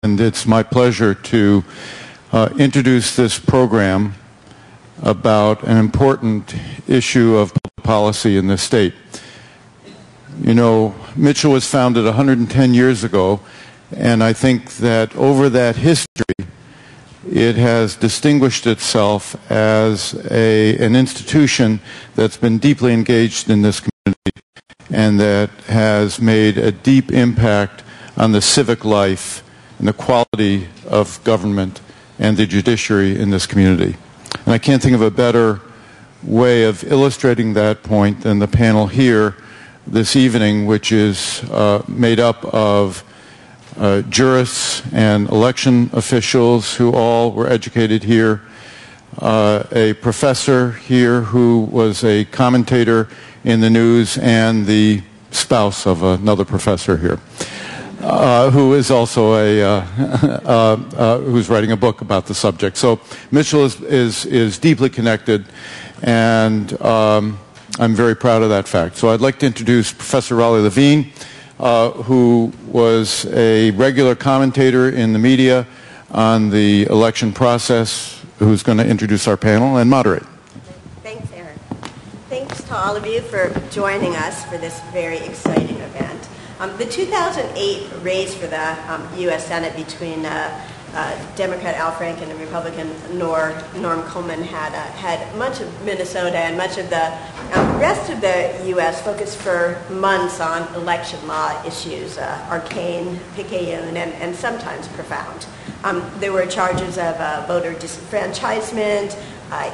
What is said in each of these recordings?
And it's my pleasure to introduce this program about an important issue of public policy in this state. You know, Mitchell was founded 110 years ago, and I think that over that history, it has distinguished itself as an institution that's been deeply engaged in this community and that has made a deep impact on the civic life and the quality of government and the judiciary in this community. And I can't think of a better way of illustrating that point than the panel here this evening, which is made up of jurists and election officials who all were educated here, a professor here who was a commentator in the news, and the spouse of another professor here, who is also who's writing a book about the subject. So Mitchell is deeply connected, and I'm very proud of that fact. So I'd like to introduce Professor Reilly Levine, who was a regular commentator in the media on the election process, who's going to introduce our panel and moderate. Thanks, Aaron. Thanks to all of you for joining us for this very exciting event. The 2008 race for the U.S. Senate between Democrat Al Franken and Republican Norm Coleman had much of Minnesota and much of the rest of the U.S. focused for months on election law issues, arcane, picayune, and sometimes profound. There were charges of voter disenfranchisement,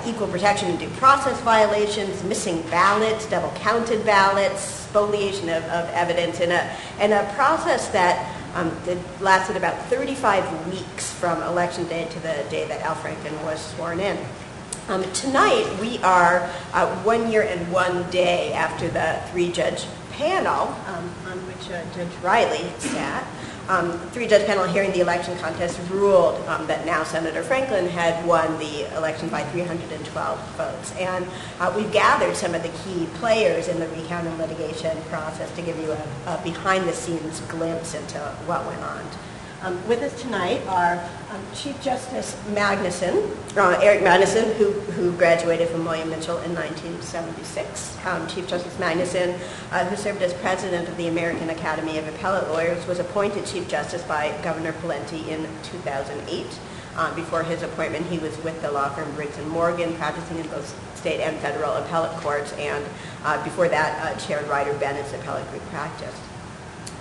equal protection and due process violations, missing ballots, double-counted ballots, spoliation of evidence in a process that lasted about 35 weeks from election day to the day that Al Franken was sworn in. Tonight, we are 1 year and 1 day after the three-judge panel on which Judge Reilly sat. Three-judge panel hearing the election contest ruled that now Senator Franken had won the election by 312 votes. And we've gathered some of the key players in the recount and litigation process to give you a behind-the-scenes glimpse into what went on. With us tonight are Chief Justice Magnuson, Eric Magnuson, who graduated from William Mitchell in 1976. Chief Justice Magnuson, who served as president of the American Academy of Appellate Lawyers, was appointed Chief Justice by Governor Pawlenty in 2008. Before his appointment, he was with the law firm Briggs & Morgan, practicing in both state and federal appellate courts, and before that, chaired Ryder Bennett's appellate group practice.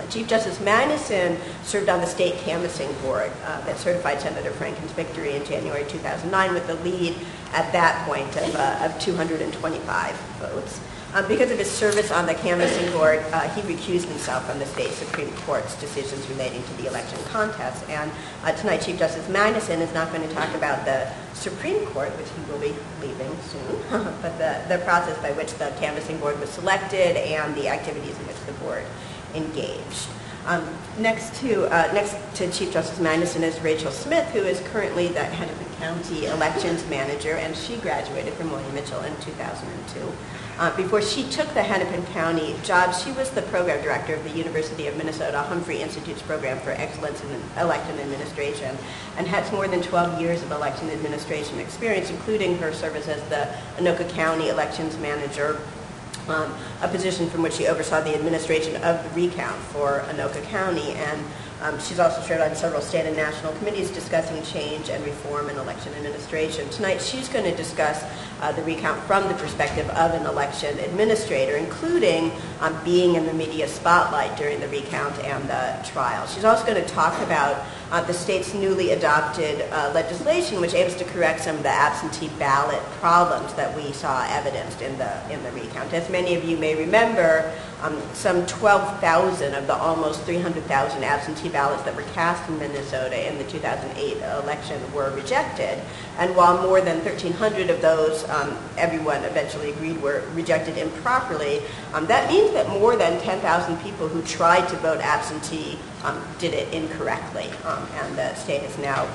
Chief Justice Magnuson served on the state canvassing board that certified Senator Franken's victory in January 2009 with the lead at that point of 225 votes. Because of his service on the canvassing board, he recused himself from the state Supreme Court's decisions relating to the election contest. And tonight, Chief Justice Magnuson is not going to talk about the Supreme Court, which he will be leaving soon, but the process by which the canvassing board was selected and the activities in which the board engaged. Next to Chief Justice Magnuson is Rachel Smith, who is currently the Hennepin County Elections Manager, and she graduated from William Mitchell in 2002. Before she took the Hennepin County job, she was the program director of the University of Minnesota Humphrey Institute's program for excellence in election administration, and has more than 12 years of election administration experience, including her service as the Anoka County Elections Manager, a position from which she oversaw the administration of the recount for Anoka County, and she's also served on several state and national committees discussing change and reform in election administration. Tonight, she's going to discuss the recount from the perspective of an election administrator, including being in the media spotlight during the recount and the trial. She's also going to talk about the state's newly adopted legislation, which aims to correct some of the absentee ballot problems that we saw evidenced in the recount. As many of you may remember, some 12,000 of the almost 300,000 absentee ballots that were cast in Minnesota in the 2008 election were rejected. And while more than 1,300 of those, everyone eventually agreed were rejected improperly, that means that more than 10,000 people who tried to vote absentee did it incorrectly. And the state has now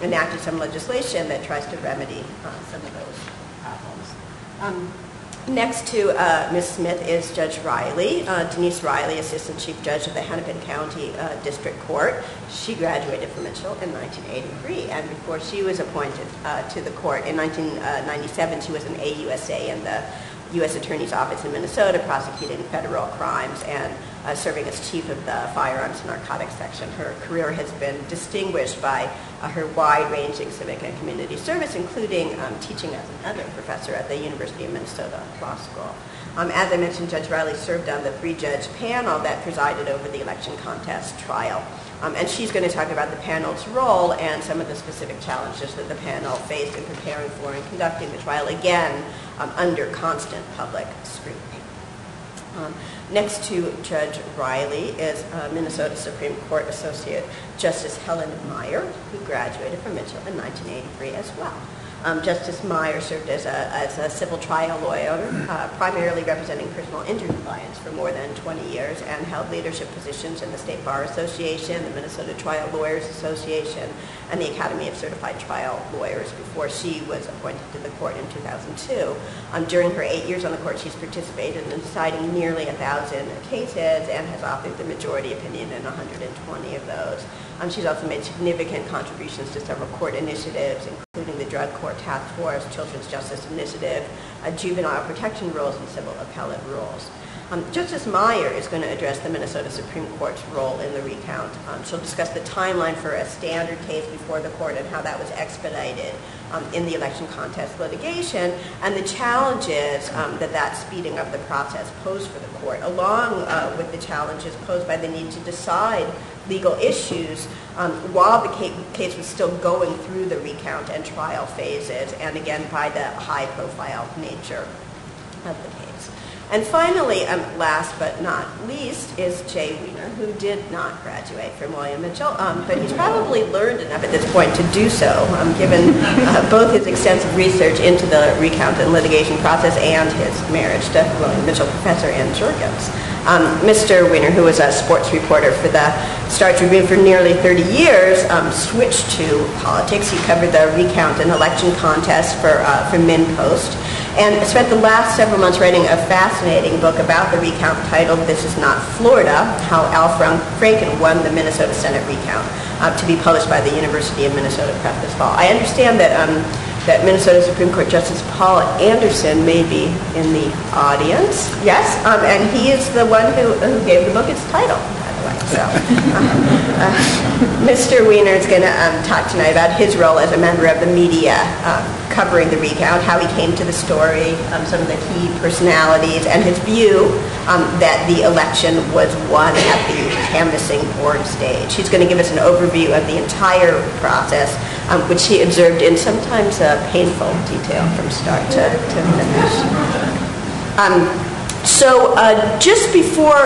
enacted some legislation that tries to remedy some of those problems. Next to Ms. Smith is Judge Reilly, Denise Reilly, Assistant Chief Judge of the Hennepin County District Court. She graduated from Mitchell in 1983, and before she was appointed to the court in 1997, she was an AUSA in the U.S. Attorney's Office in Minnesota, prosecuting federal crimes and serving as chief of the Firearms and Narcotics Section. Her career has been distinguished by her wide-ranging civic and community service, including teaching as another professor at the University of Minnesota Law School. As I mentioned, Judge Reilly served on the three-judge panel that presided over the election contest trial. And she's going to talk about the panel's role and some of the specific challenges that the panel faced in preparing for and conducting the trial, again, under constant public scrutiny. Next to Judge Reilly is Minnesota Supreme Court Associate Justice Helen Meyer, who graduated from Mitchell in 1983 as well. Justice Meyer served as a civil trial lawyer, primarily representing personal injury clients for more than 20 years, and held leadership positions in the State Bar Association, the Minnesota Trial Lawyers Association, and the Academy of Certified Trial Lawyers before she was appointed to the court in 2002. During her 8 years on the court, she's participated in deciding nearly 1,000 cases and has authored the majority opinion in 120 of those. She's also made significant contributions to several court initiatives, including the Drug Court Task Force, Children's Justice Initiative, juvenile protection rules, and civil appellate rules. Justice Meyer is going to address the Minnesota Supreme Court's role in the recount. She'll discuss the timeline for a standard case before the court and how that was expedited in the election contest litigation, and the challenges that speeding up the process posed for the court, along with the challenges posed by the need to decide legal issues while the case was still going through the recount and trial phases, and again by the high-profile nature of the case. And finally, last but not least, is Jay Weiner, who did not graduate from William Mitchell, but he's probably learned enough at this point to do so, given both his extensive research into the recount and litigation process and his marriage to William Mitchell Professor Ann Jorgens. Mr. Weiner, who was a sports reporter for the Star Tribune for nearly 30 years, switched to politics. He covered the recount and election contest for MinPost, and spent the last several months writing a fascinating book about the recount titled "This Is Not Florida: How Al Franken Won the Minnesota Senate Recount," to be published by the University of Minnesota Press this fall. I understand that that Minnesota Supreme Court Justice Paul Anderson may be in the audience. Yes, and he is the one who gave the book its title, by the way. So, Mr. Weiner is going to talk tonight about his role as a member of the media covering the recount, how he came to the story, some of the key personalities, and his view that the election was won at the canvassing board stage. He's going to give us an overview of the entire process, which he observed in sometimes painful detail from start to finish. So just before,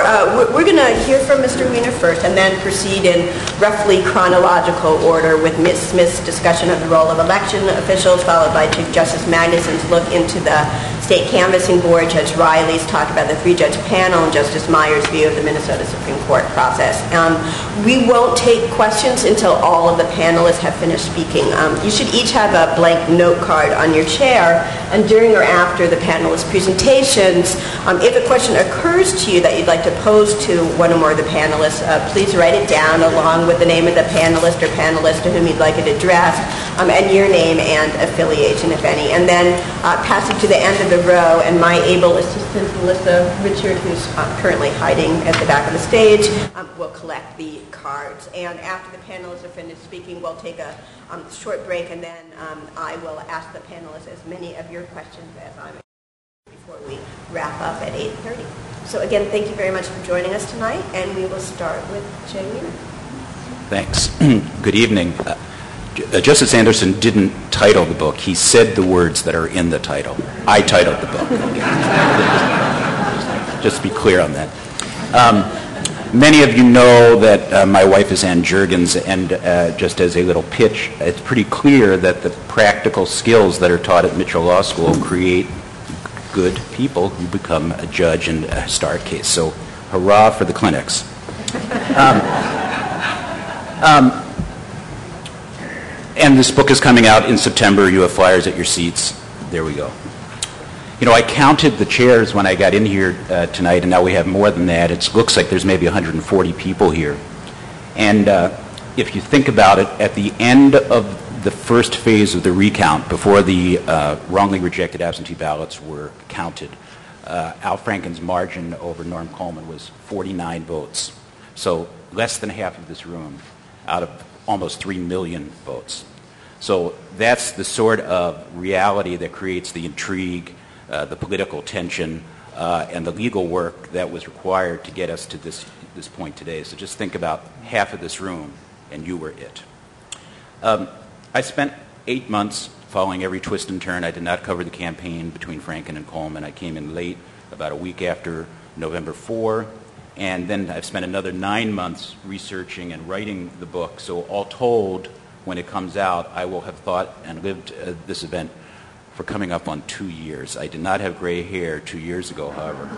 we're going to hear from Mr. Weiner first and then proceed in roughly chronological order with Ms. Smith's discussion of the role of election officials, followed by Chief Justice Magnuson's look into the State Canvassing Board, Judge Reilly's talk about the three-judge panel, and Justice Meyer's view of the Minnesota Supreme Court process. We won't take questions until all of the panelists have finished speaking. You should each have a blank note card on your chair, and during or after the panelists' presentations, if a question occurs to you that you'd like to pose to one or more of the panelists, please write it down along with the name of the panelist or panelist to whom you'd like it addressed, and your name and affiliation, if any. And then pass it to the end of the row, and my able assistant, Melissa Richard, who's currently hiding at the back of the stage, will collect the cards. And after the panelists are finished speaking, we'll take a short break, and then I will ask the panelists as many of your questions as I'm before we wrap up at 8:30. So again, thank you very much for joining us tonight, and we will start with Jay Weiner. Thanks. Good evening. Justice Anderson didn't title the book. He said the words that are in the title. I titled the book. Just to be clear on that. Many of you know that my wife is Ann Jorgens, and just as a little pitch, it's pretty clear that the practical skills that are taught at Mitchell Law School create good people who become a judge in a historic case. So hurrah for the clinics. And this book is coming out in September. You have flyers at your seats. There we go. You know, I counted the chairs when I got in here tonight, and now we have more than that. It looks like there's maybe 140 people here. And if you think about it, at the end of the first phase of the recount, before the wrongly rejected absentee ballots were counted, Al Franken's margin over Norm Coleman was 49 votes. So less than half of this room out of almost 3 million votes. So that's the sort of reality that creates the intrigue, the political tension, and the legal work that was required to get us to this point today. So just think about half of this room, and you were it. I spent 8 months following every twist and turn. I did not cover the campaign between Franken and Coleman. I came in late, about a week after November 4, and then I've spent another 9 months researching and writing the book. So all told, when it comes out, I will have thought and lived this event for coming up on 2 years. I did not have gray hair 2 years ago, however.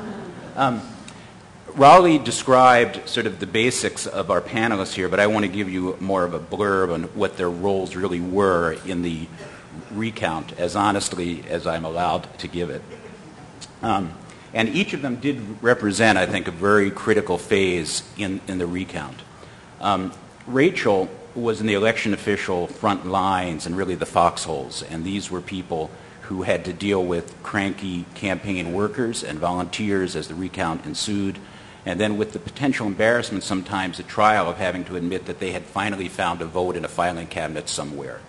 Reilly described sort of the basics of our panelists here, but I want to give you more of a blurb on what their roles really were in the recount, as honestly as I'm allowed to give it. And each of them did represent, I think, a very critical phase in the recount. Rachel was in the election official front lines and really the foxholes, and these were people who had to deal with cranky campaign workers and volunteers as the recount ensued, and then with the potential embarrassment sometimes at trial of having to admit that they had finally found a vote in a filing cabinet somewhere.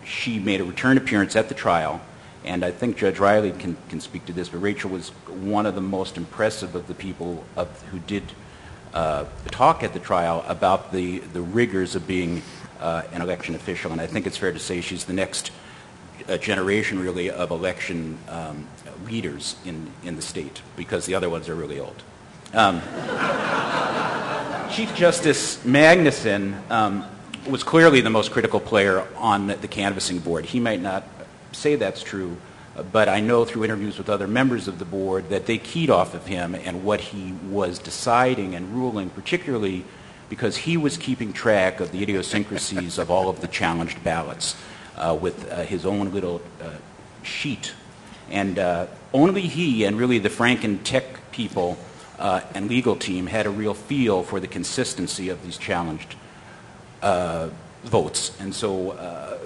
She made a return appearance at the trial, and I think Judge Reilly can speak to this, but Rachel was one of the most impressive of the people who did talk at the trial about the rigors of being an election official, and I think it's fair to say she's the next generation, really, of election leaders in the state, because the other ones are really old. Chief Justice Magnuson was clearly the most critical player on the canvassing board. He might not say that's true, but I know through interviews with other members of the board that they keyed off of him and what he was deciding and ruling, particularly because he was keeping track of the idiosyncrasies of all of the challenged ballots with his own little sheet. And only he and really the Franken tech people and legal team had a real feel for the consistency of these challenged votes. And so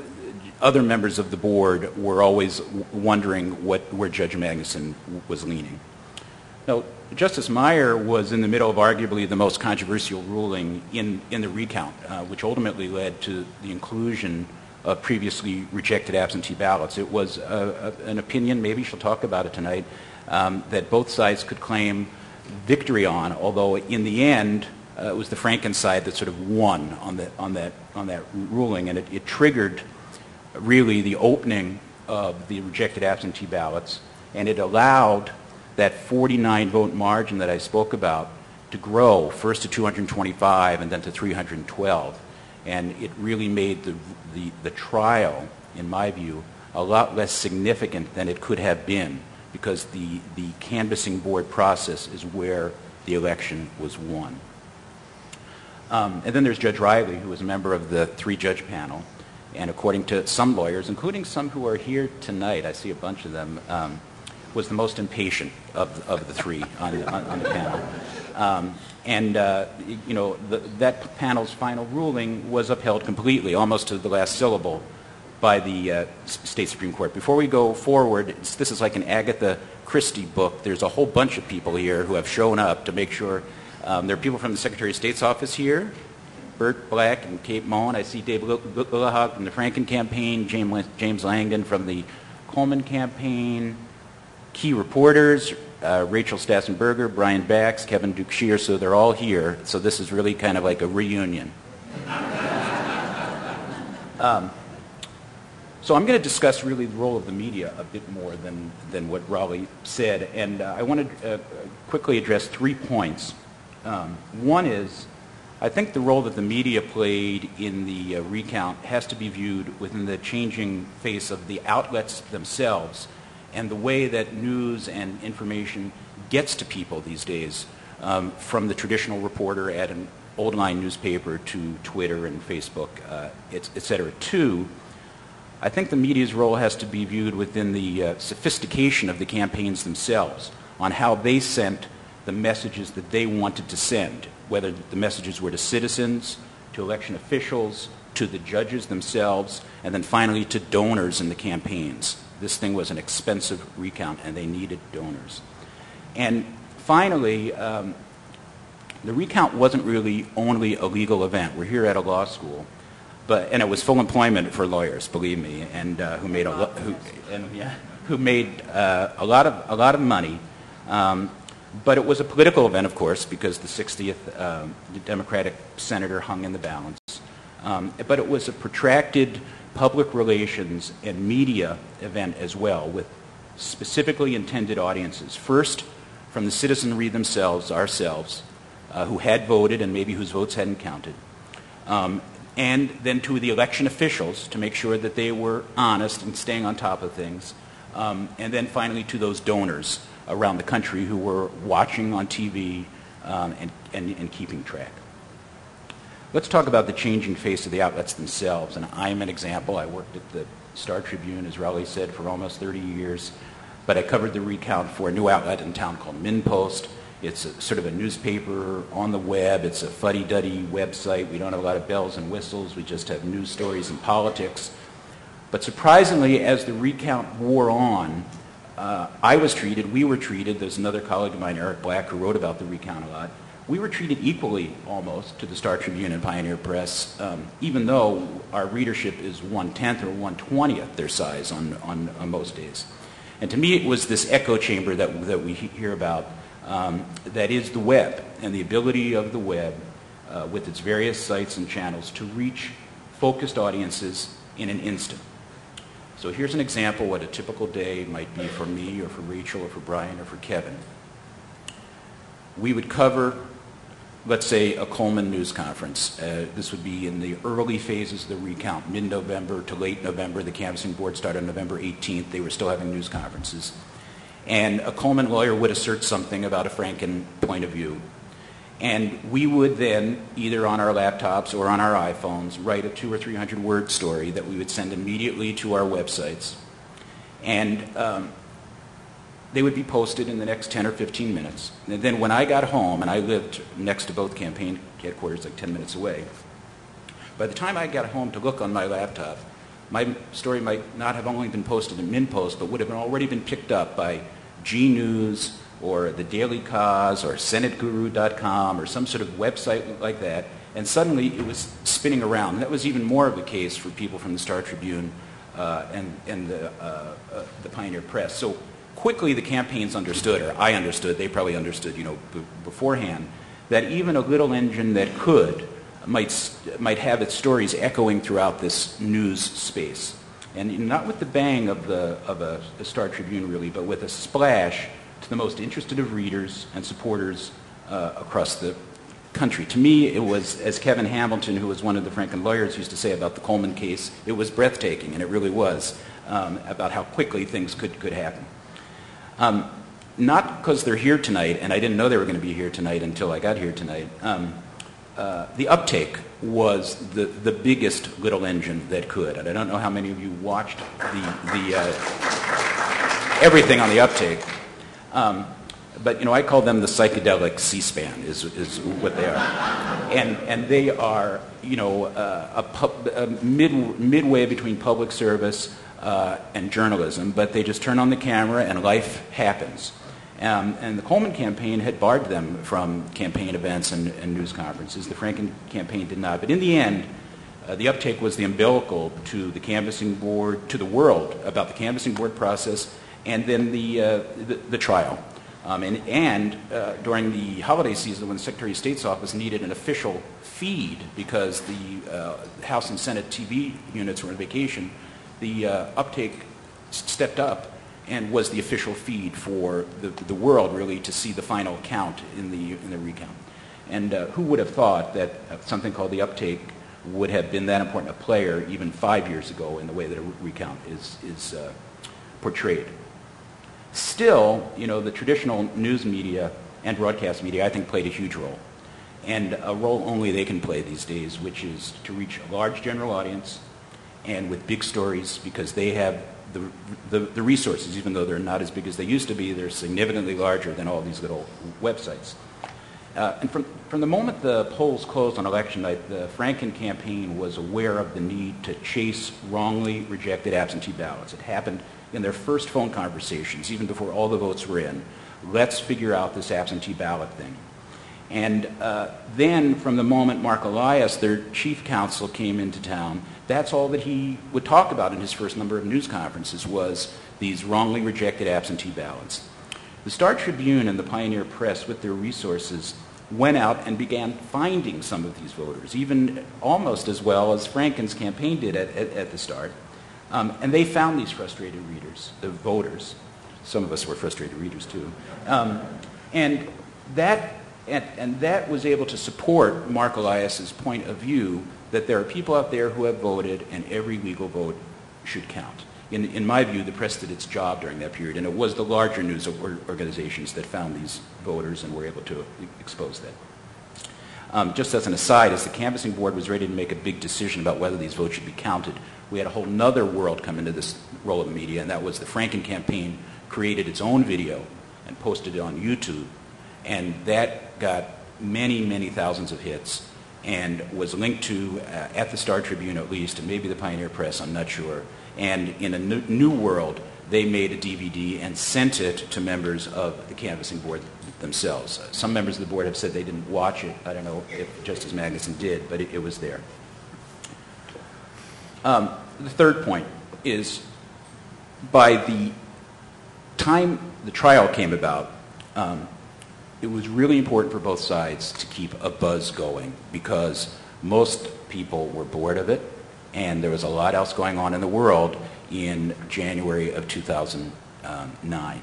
other members of the board were always wondering where Judge Magnuson was leaning. Now, Justice Meyer was in the middle of arguably the most controversial ruling in the recount, which ultimately led to the inclusion of previously rejected absentee ballots. It was an opinion, maybe she'll talk about it tonight, that both sides could claim victory on, although in the end it was the Franken side that sort of won on that ruling, and it triggered really the opening of the rejected absentee ballots, and it allowed that 49 vote margin that I spoke about to grow first to 225 and then to 312. And it really made the trial, in my view, a lot less significant than it could have been, because the canvassing board process is where the election was won. And then there's Judge Reilly, who was a member of the 3-judge panel, and according to some lawyers, including some who are here tonight, I see a bunch of them, was the most impatient of the three on the panel. That panel's final ruling was upheld completely, almost to the last syllable, by the state Supreme Court. Before we go forward, this is like an Agatha Christie book. There's a whole bunch of people here who have shown up to make sure. There are people from the Secretary of State's office here, Bert Black and Kate Moen. I see Dave Lillehog from the Franken campaign, James Langdon from the Coleman campaign, key reporters, Rachel Stassenberger, Brian Bax, Kevin Duke-Shear, so they're all here. So this is really kind of like a reunion. So I'm going to discuss really the role of the media a bit more than what Reilly said, and I want to quickly address 3 points. One is, I think the role that the media played in the recount has to be viewed within the changing face of the outlets themselves and the way that news and information gets to people these days, from the traditional reporter at an old line newspaper to Twitter and Facebook, et cetera. 2, I think the media's role has to be viewed within the sophistication of the campaigns themselves, on how they sent the messages that they wanted to send, whether the messages were to citizens, to election officials, to the judges themselves, and then finally to donors in the campaigns. This thing was an expensive recount, and they needed donors. And finally, the recount wasn't really only a legal event. We're here at a law school, and it was full employment for lawyers, believe me, and who made a lot of money. But it was a political event, of course, because the 60th Democratic senator hung in the balance. But it was a protracted public relations and media event as well, with specifically intended audiences. First, from the citizenry themselves, ourselves, who had voted and maybe whose votes hadn't counted. And then to the election officials to make sure that they were honest and staying on top of things. And then finally to those donors around the country who were watching on TV and keeping track. Let's talk about the changing face of the outlets themselves. And I'm an example. I worked at the Star Tribune, as Reilly said, for almost 30 years. But I covered the recount for a new outlet in town called MinPost. It's sort of a newspaper on the web. It's a fuddy-duddy website. We don't have a lot of bells and whistles. We just have news stories and politics. But surprisingly, as the recount wore on, we were treated, there's another colleague of mine, Eric Black, who wrote about the recount a lot. We were treated equally, almost, to the Star Tribune and Pioneer Press, even though our readership is 1/10 or 1/20th their size on most days. And to me, it was this echo chamber that we hear about, that is the web, and the ability of the web, with its various sites and channels, to reach focused audiences in an instant. So here's an example what a typical day might be for me or for Rachel or for Brian or for Kevin. We would cover, let's say, a Coleman news conference. This would be in the early phases of the recount, mid-November to late November. The canvassing board started on November 18th. They were still having news conferences. And a Coleman lawyer would assert something about a Franken point of view. And we would then, either on our laptops or on our iPhones, write a 200 or 300 word story that we would send immediately to our websites. And they would be posted in the next 10 or 15 minutes. And then when I got home, and I lived next to both campaign headquarters, like 10 minutes away, by the time I got home to look on my laptop, my story might not have only been posted in MinPost, but would have already been picked up by G News or the Daily Cause or SenateGuru.com or some sort of website like that, and suddenly it was spinning around. And that was even more of the case for people from the Star Tribune and the Pioneer Press. So quickly the campaigns understood, or I understood, they probably understood, beforehand, that even a little engine that could might have its stories echoing throughout this news space. And not with the bang of a Star Tribune, really, but with a splash to the most interested of readers and supporters across the country. To me, it was, as Kevin Hamilton, who was one of the Franken lawyers, used to say about the Coleman case, it was breathtaking, and it really was, about how quickly things could happen. Not because they're here tonight, and I didn't know they were going to be here tonight until I got here tonight. The UpTake was the biggest little engine that could. And I don't know how many of you watched everything on the UpTake. But I call them the psychedelic C-SPAN is what they are. And they are, a midway between public service and journalism, but they just turn on the camera and life happens. And the Coleman campaign had barred them from campaign events and news conferences. The Franken campaign did not. But in the end, the UpTake was the umbilical to the canvassing board, to the world about the canvassing board process, and then the trial. And during the holiday season, when the Secretary of State's office needed an official feed because the House and Senate TV units were on vacation, the UpTake stepped up and was the official feed for the world, really, to see the final count in the recount. And who would have thought that something called the UpTake would have been that important a player even 5 years ago in the way that a recount is portrayed. Still, the traditional news media and broadcast media, I think, played a huge role. And a role only they can play these days, which is to reach a large general audience and with big stories because they have the resources. Even though they're not as big as they used to be, they're significantly larger than all these little websites. And from the moment the polls closed on election night, the Franken campaign was aware of the need to chase wrongly rejected absentee ballots. It happened in their first phone conversations, even before all the votes were in. Let's figure out this absentee ballot thing. And then from the moment Mark Elias, their chief counsel, came into town, that's all that he would talk about in his first number of news conferences was these wrongly rejected absentee ballots. The Star Tribune and the Pioneer Press, with their resources, went out and began finding some of these voters, even almost as well as Franken's campaign did at the start. And they found these frustrated readers, the voters. Some of us were frustrated readers too. And that was able to support Mark Elias's point of view that there are people out there who have voted and every legal vote should count. In my view, the press did its job during that period, and it was the larger news organizations that found these voters and were able to expose that. Just as an aside, as the canvassing board was ready to make a big decision about whether these votes should be counted, we had a whole nother world come into this role of the media, and that was the Franken campaign created its own video and posted it on YouTube, and that got many, many thousands of hits and was linked to, at the Star Tribune at least, and maybe the Pioneer Press, I'm not sure. And in a new world, they made a DVD and sent it to members of the canvassing board themselves. Some members of the board have said they didn't watch it. I don't know if Justice Magnuson did, but it was there. The third point is, by the time the trial came about, it was really important for both sides to keep a buzz going because most people were bored of it, and there was a lot else going on in the world in January of 2009.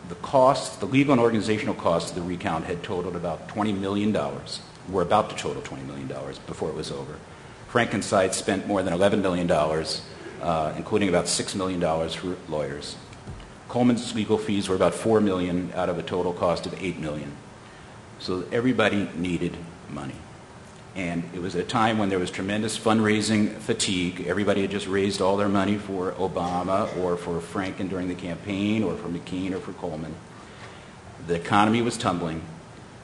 The legal and organizational costs of the recount had totaled about $20 million, were about to total $20 million before it was over. Franken's side spent more than $11 million, including about $6 million for lawyers. Coleman's legal fees were about $4 million out of a total cost of $8 million. So everybody needed money. And it was a time when there was tremendous fundraising fatigue. Everybody had just raised all their money for Obama or for Franken during the campaign or for McCain or for Coleman. The economy was tumbling.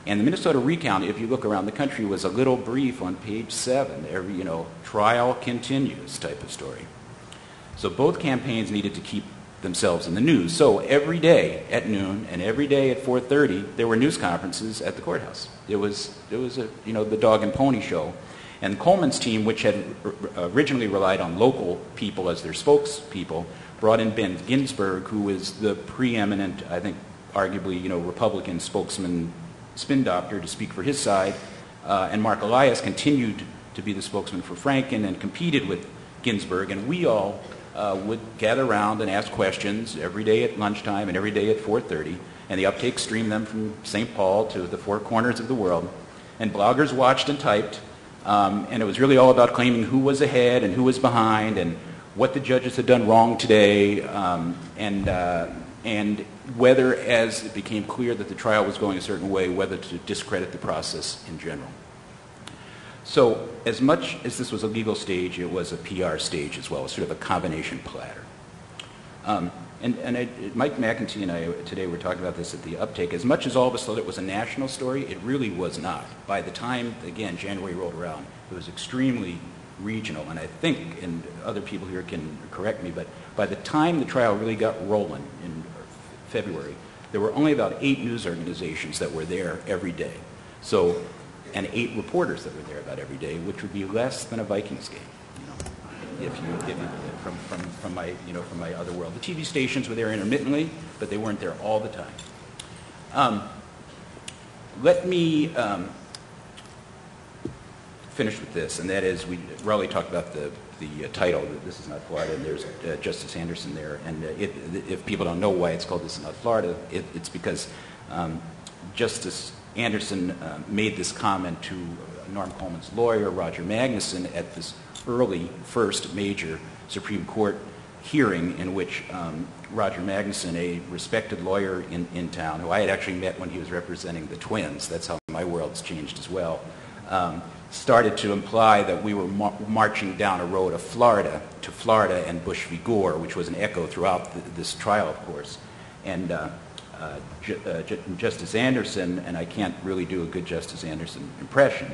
And the Minnesota Recount, if you look around the country, was a little brief on page 7. Every, trial continues type of story. So both campaigns needed to keep themselves in the news. So every day at noon and every day at 4:30, there were news conferences at the courthouse. It was the dog and pony show. And Coleman's team, which had originally relied on local people as their spokespeople, brought in Ben Ginsberg, who was the preeminent, I think, arguably, Republican spokesman, spin doctor, to speak for his side. And Mark Elias continued to be the spokesman for Franken and competed with Ginsberg. And we all would gather around and ask questions every day at lunchtime and every day at 4:30, and the UpTake streamed them from St. Paul to the four corners of the world. And bloggers watched and typed, and it was really all about claiming who was ahead and who was behind and what the judges had done wrong today, and whether, as it became clear that the trial was going a certain way, whether to discredit the process in general. So as much as this was a legal stage, it was a PR stage as well, sort of a combination platter. Mike McEntee and I today were talking about this at the UpTake. As much as all of us thought it was a national story, it really was not. By the time, again, January rolled around, it was extremely regional. And I think, and other people here can correct me, but by the time the trial really got rolling in February, there were only about 8 news organizations that were there every day. So, and 8 reporters that were there about every day, which would be less than a Vikings game, from my other world. The TV stations were there intermittently, but they weren't there all the time. Let me finish with this, and that is, Reilly talked about the title, This Is Not Florida, and there's Justice Anderson there, and if people don't know why it's called This Is Not Florida, it's because Justice Anderson made this comment to Norm Coleman's lawyer, Roger Magnuson, at this early first major Supreme Court hearing in which Roger Magnuson, a respected lawyer in town, who I had actually met when he was representing the twins, that's how my world's changed as well, started to imply that we were marching down a road of Florida and Bush v. Gore, which was an echo throughout this trial, of course. And Justice Anderson, and I can't really do a good Justice Anderson impression,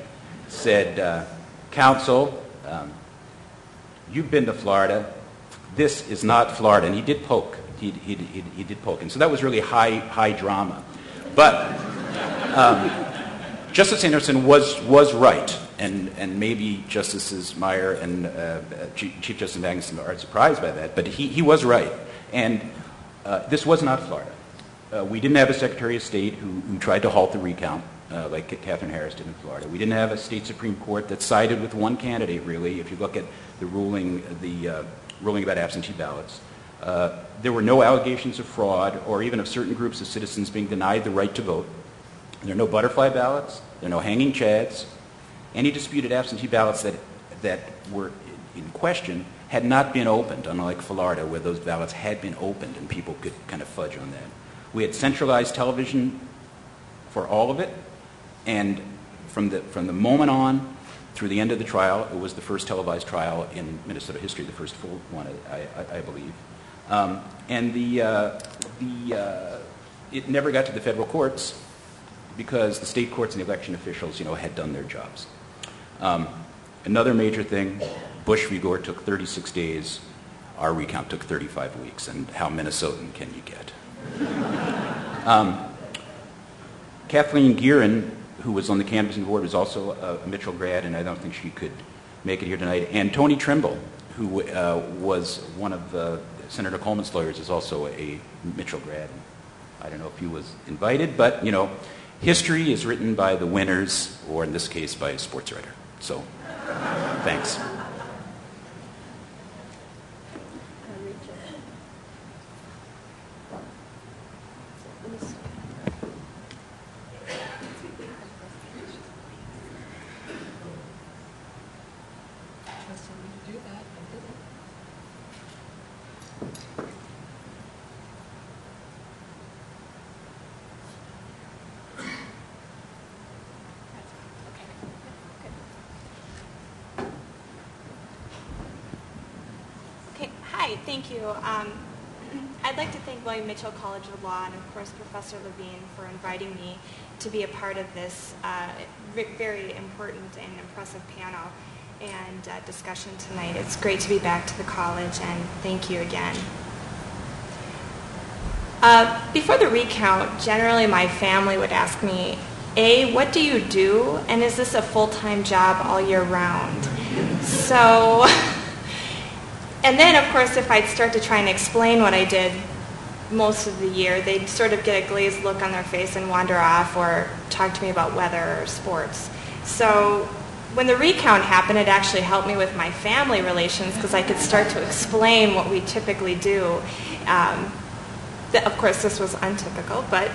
said, counsel, you've been to Florida. This is not Florida. And he did poke. He did poke. And so that was really high drama. But Justice Anderson was right. And maybe Justices Meyer and Chief Justice Magnuson are surprised by that. But he was right. And this was not Florida. We didn't have a Secretary of State who tried to halt the recount, like Katherine Harris did in Florida. We didn't have a state Supreme Court that sided with one candidate, really. If you look at the ruling about absentee ballots, there were no allegations of fraud or even of certain groups of citizens being denied the right to vote. There are no butterfly ballots. There are no hanging chads. Any disputed absentee ballots that were in question had not been opened, unlike Florida, where those ballots had been opened and people could kind of fudge on that. We had centralized television for all of it, and from the moment on through the end of the trial, it was the first televised trial in Minnesota history, the first full one, I believe. And it never got to the federal courts because the state courts and the election officials, had done their jobs. Another major thing, Bush v. Gore took 36 days. Our recount took 35 weeks. And how Minnesotan can you get? Kathleen Gearin, who was on the canvassing board, was also a Mitchell grad, and I don't think she could make it here tonight. And Tony Trimble, who was one of Senator Coleman's lawyers, is also a Mitchell grad. I don't know if he was invited, but, history is written by the winners, or in this case, by a sports writer. So, thanks. Thank you. I'd like to thank William Mitchell College of Law and, of course, Professor Levine for inviting me to be a part of this very important and impressive panel and discussion tonight. It's great to be back to the college, and thank you again. Before the recount, generally my family would ask me, A, what do you do, and is this a full-time job all year round? So... And then, of course, if I'd start to try and explain what I did most of the year, they'd sort of get a glazed look on their face and wander off or talk to me about weather or sports. So when the recount happened, it actually helped me with my family relations because I could start to explain what we typically do. Of course, this was untypical, but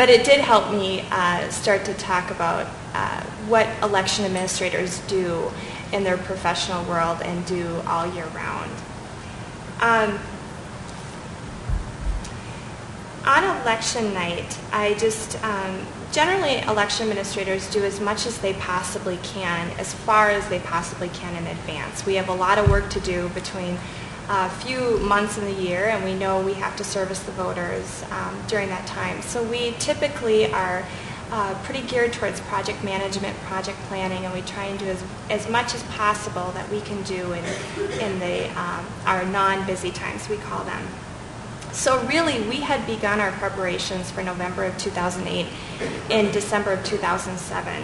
it did help me start to talk about what election administrators do in their professional world and do all year round. On election night, I just, generally election administrators do as much as they possibly can, as far as they possibly can in advance. We have a lot of work to do between a few months in the year, and we know we have to service the voters during that time. So we typically are pretty geared towards project management, project planning, and we try and do as much as possible that we can do in our non-busy times, we call them. So really, we had begun our preparations for November of 2008 in December of 2007.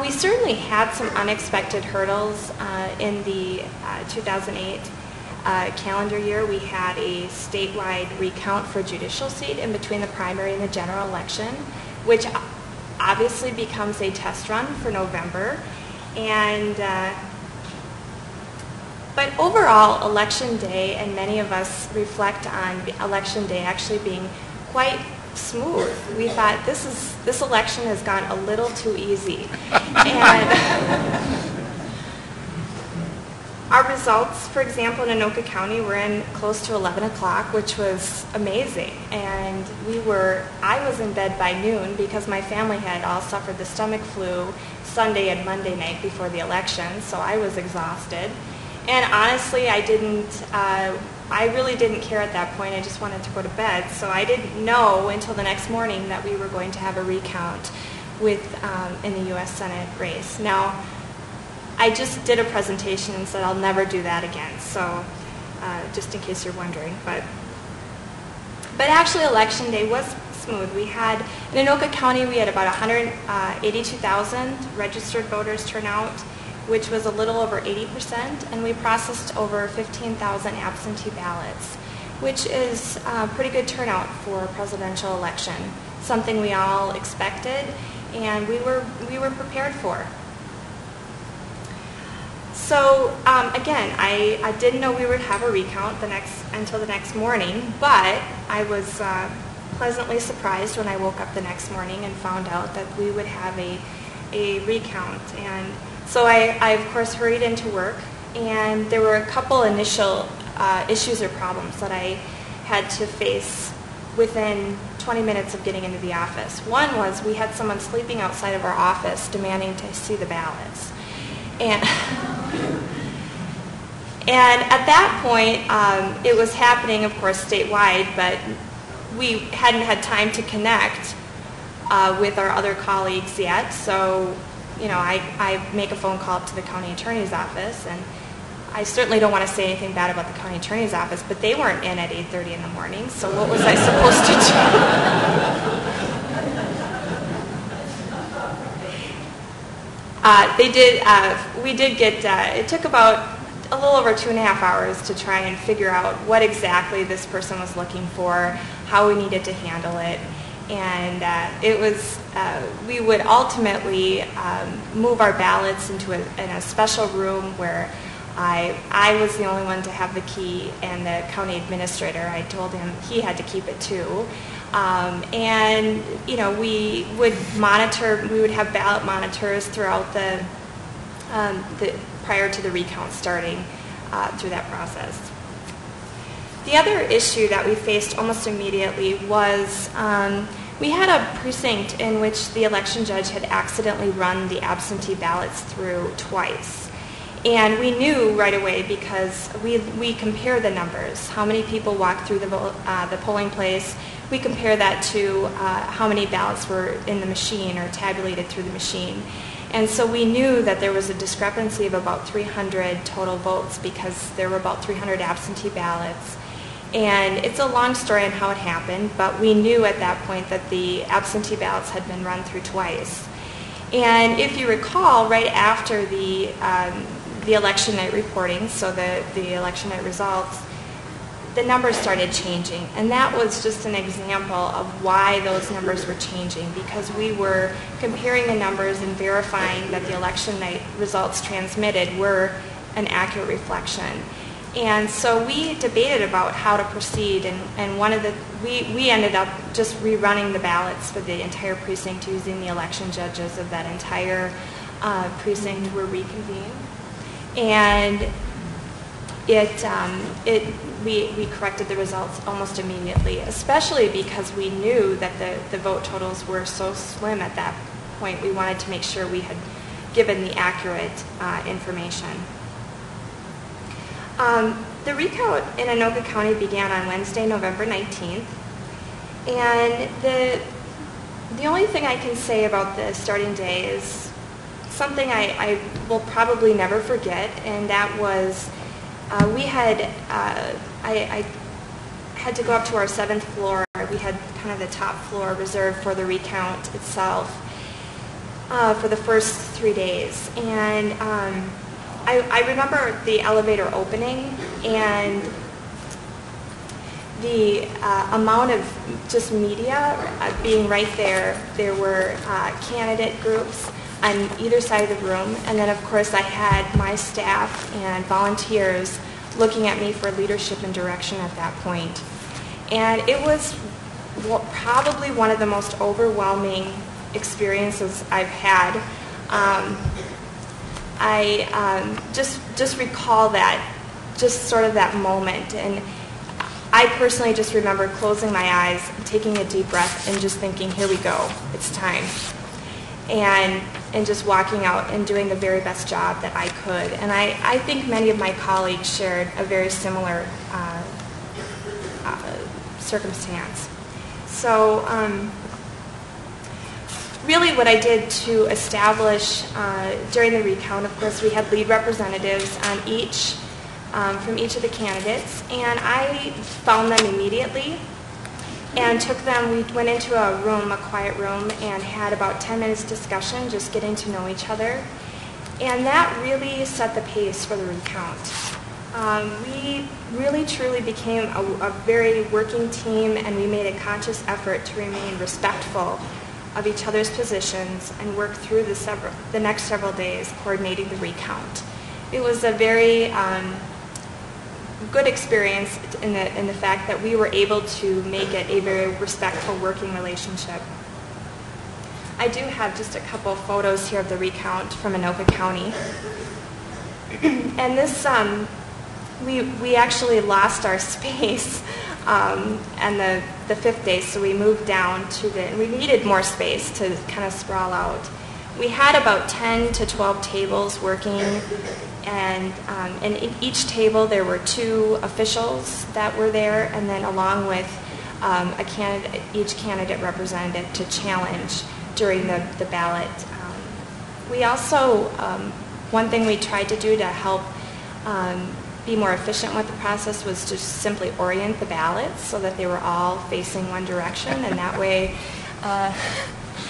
We certainly had some unexpected hurdles in the 2008 calendar year. We had a statewide recount for judicial seat in between the primary and the general election, which obviously becomes a test run for November. But overall, Election Day, and many of us reflect on Election Day actually being quite smooth. We thought this election has gone a little too easy. And Our results, for example, in Anoka County were in close to 11 o'clock, which was amazing. And I was in bed by noon because my family had all suffered the stomach flu Sunday and Monday night before the election, so I was exhausted. And honestly, I really didn't care at that point. I just wanted to go to bed. So I didn't know until the next morning that we were going to have a recount in the U.S. Senate race. Now, I just did a presentation and said I'll never do that again. So just in case you're wondering. But actually, Election Day was smooth. We had, in Anoka County, we had about 182,000 registered voters turn out, which was a little over 80%, and we processed over 15,000 absentee ballots, which is a pretty good turnout for a presidential election, something we all expected and we were prepared for. So again, I didn't know we would have a recount until the next morning, but I was pleasantly surprised when I woke up the next morning and found out that we would have a recount. And so I of course hurried into work, and there were a couple initial issues or problems that I had to face within 20 minutes of getting into the office. One was we had someone sleeping outside of our office demanding to see the ballots. And at that point, it was happening, of course, statewide, but we hadn't had time to connect with our other colleagues yet. So, I make a phone call up to the county attorney's office, and I certainly don't want to say anything bad about the county attorney's office, but they weren't in at 8:30 in the morning, so what was I supposed to do? We did get, it took about a little over 2.5 hours to try and figure out what exactly this person was looking for, how we needed to handle it. And it was, we would ultimately move our ballots in a special room where I was the only one to have the key, and the county administrator, I told him he had to keep it too. And, we would have ballot monitors throughout prior to the recount starting through that process. The other issue that we faced almost immediately was we had a precinct in which the election judge had accidentally run the absentee ballots through twice. And we knew right away because we compare the numbers, how many people walked through the polling place. We compare that to how many ballots were in the machine or tabulated through the machine. And so we knew that there was a discrepancy of about 300 total votes because there were about 300 absentee ballots. And it's a long story on how it happened, but we knew at that point that the absentee ballots had been run through twice. And if you recall, right after the election night reporting, so the election night results, the numbers started changing. And that was just an example of why those numbers were changing, because we were comparing the numbers and verifying that the election night results transmitted were an accurate reflection. And so we debated about how to proceed, and we ended up just rerunning the ballots for the entire precinct using the election judges of that entire precinct were reconvened. And we corrected the results almost immediately, especially because we knew that the vote totals were so slim at that point. We wanted to make sure we had given the accurate information. The recount in Anoka County began on Wednesday, November 19th. And the only thing I can say about the starting day is something I will probably never forget, and that was I had to go up to our 7th floor. We had kind of the top floor reserved for the recount itself for the first 3 days. And I remember the elevator opening and the amount of just media being right there. There were candidate groups on either side of the room, and then of course I had my staff and volunteers looking at me for leadership and direction at that point. And it was probably one of the most overwhelming experiences I've had. I just recall that, just sort of that moment. And I personally just remember closing my eyes, taking a deep breath, and just thinking, here we go, it's time. And just walking out and doing the very best job that I could. And I think many of my colleagues shared a very similar circumstance. So really what I did to establish during the recount, of course, we had lead representatives on from each of the candidates, and I found them immediately and took them. We went into a room, a quiet room, and had about 10 minutes discussion, just getting to know each other. And that really set the pace for the recount. We really truly became a very working team, and we made a conscious effort to remain respectful of each other's positions and work through the next several days coordinating the recount. It was a very good experience in the fact that we were able to make it a very respectful working relationship. I do have just a couple of photos here of the recount from Hennepin County. And this, we actually lost our space and the fifth day, so we moved down and we needed more space to kind of sprawl out. We had about 10 to 12 tables working, and in each table there were 2 officials that were there, and then along with each candidate representative to challenge during the ballot. We also, one thing we tried to do to help be more efficient with the process was to simply orient the ballots so that they were all facing one direction, and that way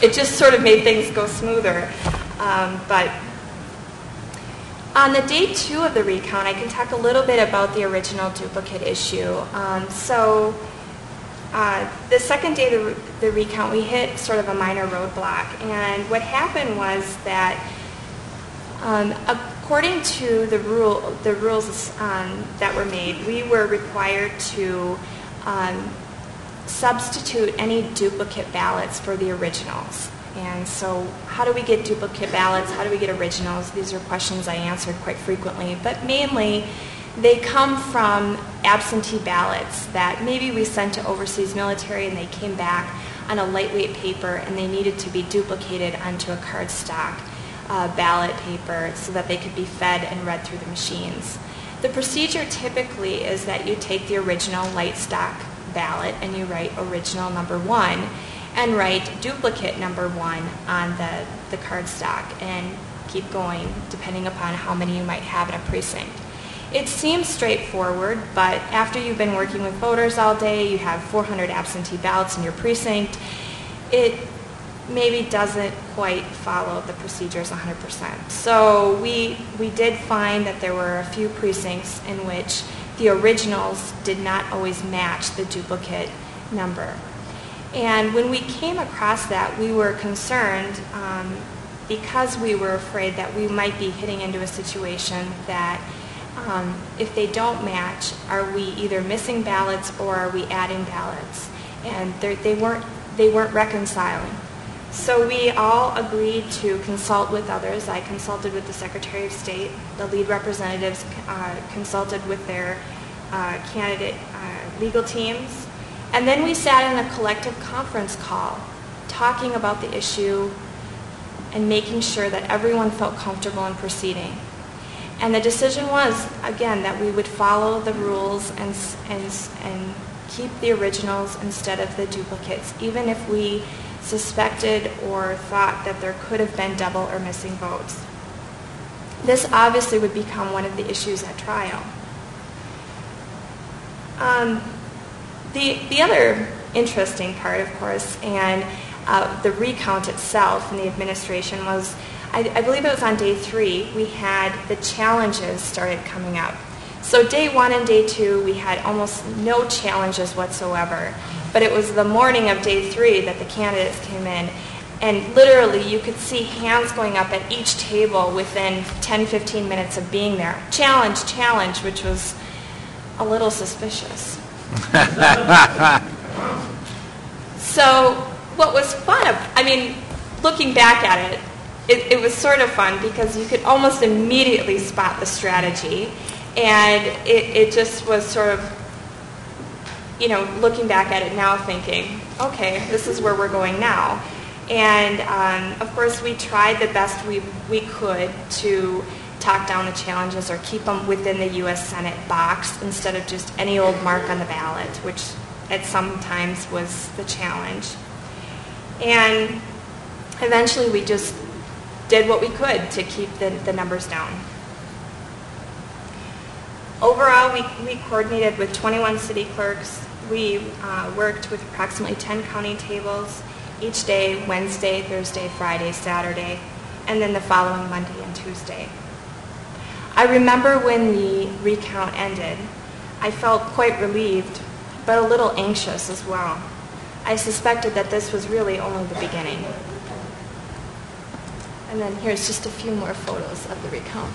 it just sort of made things go smoother. But on the day 2 of the recount, I can talk a little bit about the original duplicate issue. The second day of the recount, we hit sort of a minor roadblock. And what happened was that according to the rules that were made, we were required to substitute any duplicate ballots for the originals. And so how do we get duplicate ballots? How do we get originals? These are questions I answered quite frequently. But mainly, they come from absentee ballots that maybe we sent to overseas military and they came back on a lightweight paper and they needed to be duplicated onto a cardstock ballot paper so that they could be fed and read through the machines. The procedure typically is that you take the original light stock ballot and you write original number 1 and write duplicate number 1 on the cardstock and keep going depending upon how many you might have in a precinct. It seems straightforward, but after you've been working with voters all day, you have 400 absentee ballots in your precinct, it maybe doesn't quite follow the procedures 100%. So we did find that there were a few precincts in which the originals did not always match the duplicate number. And when we came across that, we were concerned because we were afraid that we might be hitting into a situation that if they don't match, are we either missing ballots or are we adding ballots? And they weren't reconciling. So we all agreed to consult with others. I consulted with the Secretary of State. The lead representatives consulted with their candidate legal teams. And then we sat in a collective conference call talking about the issue and making sure that everyone felt comfortable in proceeding. And the decision was, again, that we would follow the rules and keep the originals instead of the duplicates, even if we suspected or thought that there could have been double or missing votes. This obviously would become one of the issues at trial. The other interesting part, of course, and the recount itself and the administration was, I believe it was on day 3, we had the challenges started coming up. So day 1 and day 2, we had almost no challenges whatsoever. But it was the morning of day 3 that the candidates came in, and literally you could see hands going up at each table within 10-15 minutes of being there. Challenge, challenge, which was a little suspicious. So what was fun, looking back at it, it was sort of fun because you could almost immediately spot the strategy, and it just was sort of, looking back at it now thinking, okay, this is where we're going now. And of course we tried the best we could to talk down the challenges or keep them within the U.S. Senate box instead of just any old mark on the ballot, which at some times was the challenge. And eventually we just did what we could to keep the numbers down. Overall, we coordinated with 21 city clerks. We worked with approximately 10 counting tables each day, Wednesday, Thursday, Friday, Saturday, and then the following Monday and Tuesday. I remember when the recount ended, I felt quite relieved, but a little anxious as well. I suspected that this was really only the beginning. And then here's just a few more photos of the recount.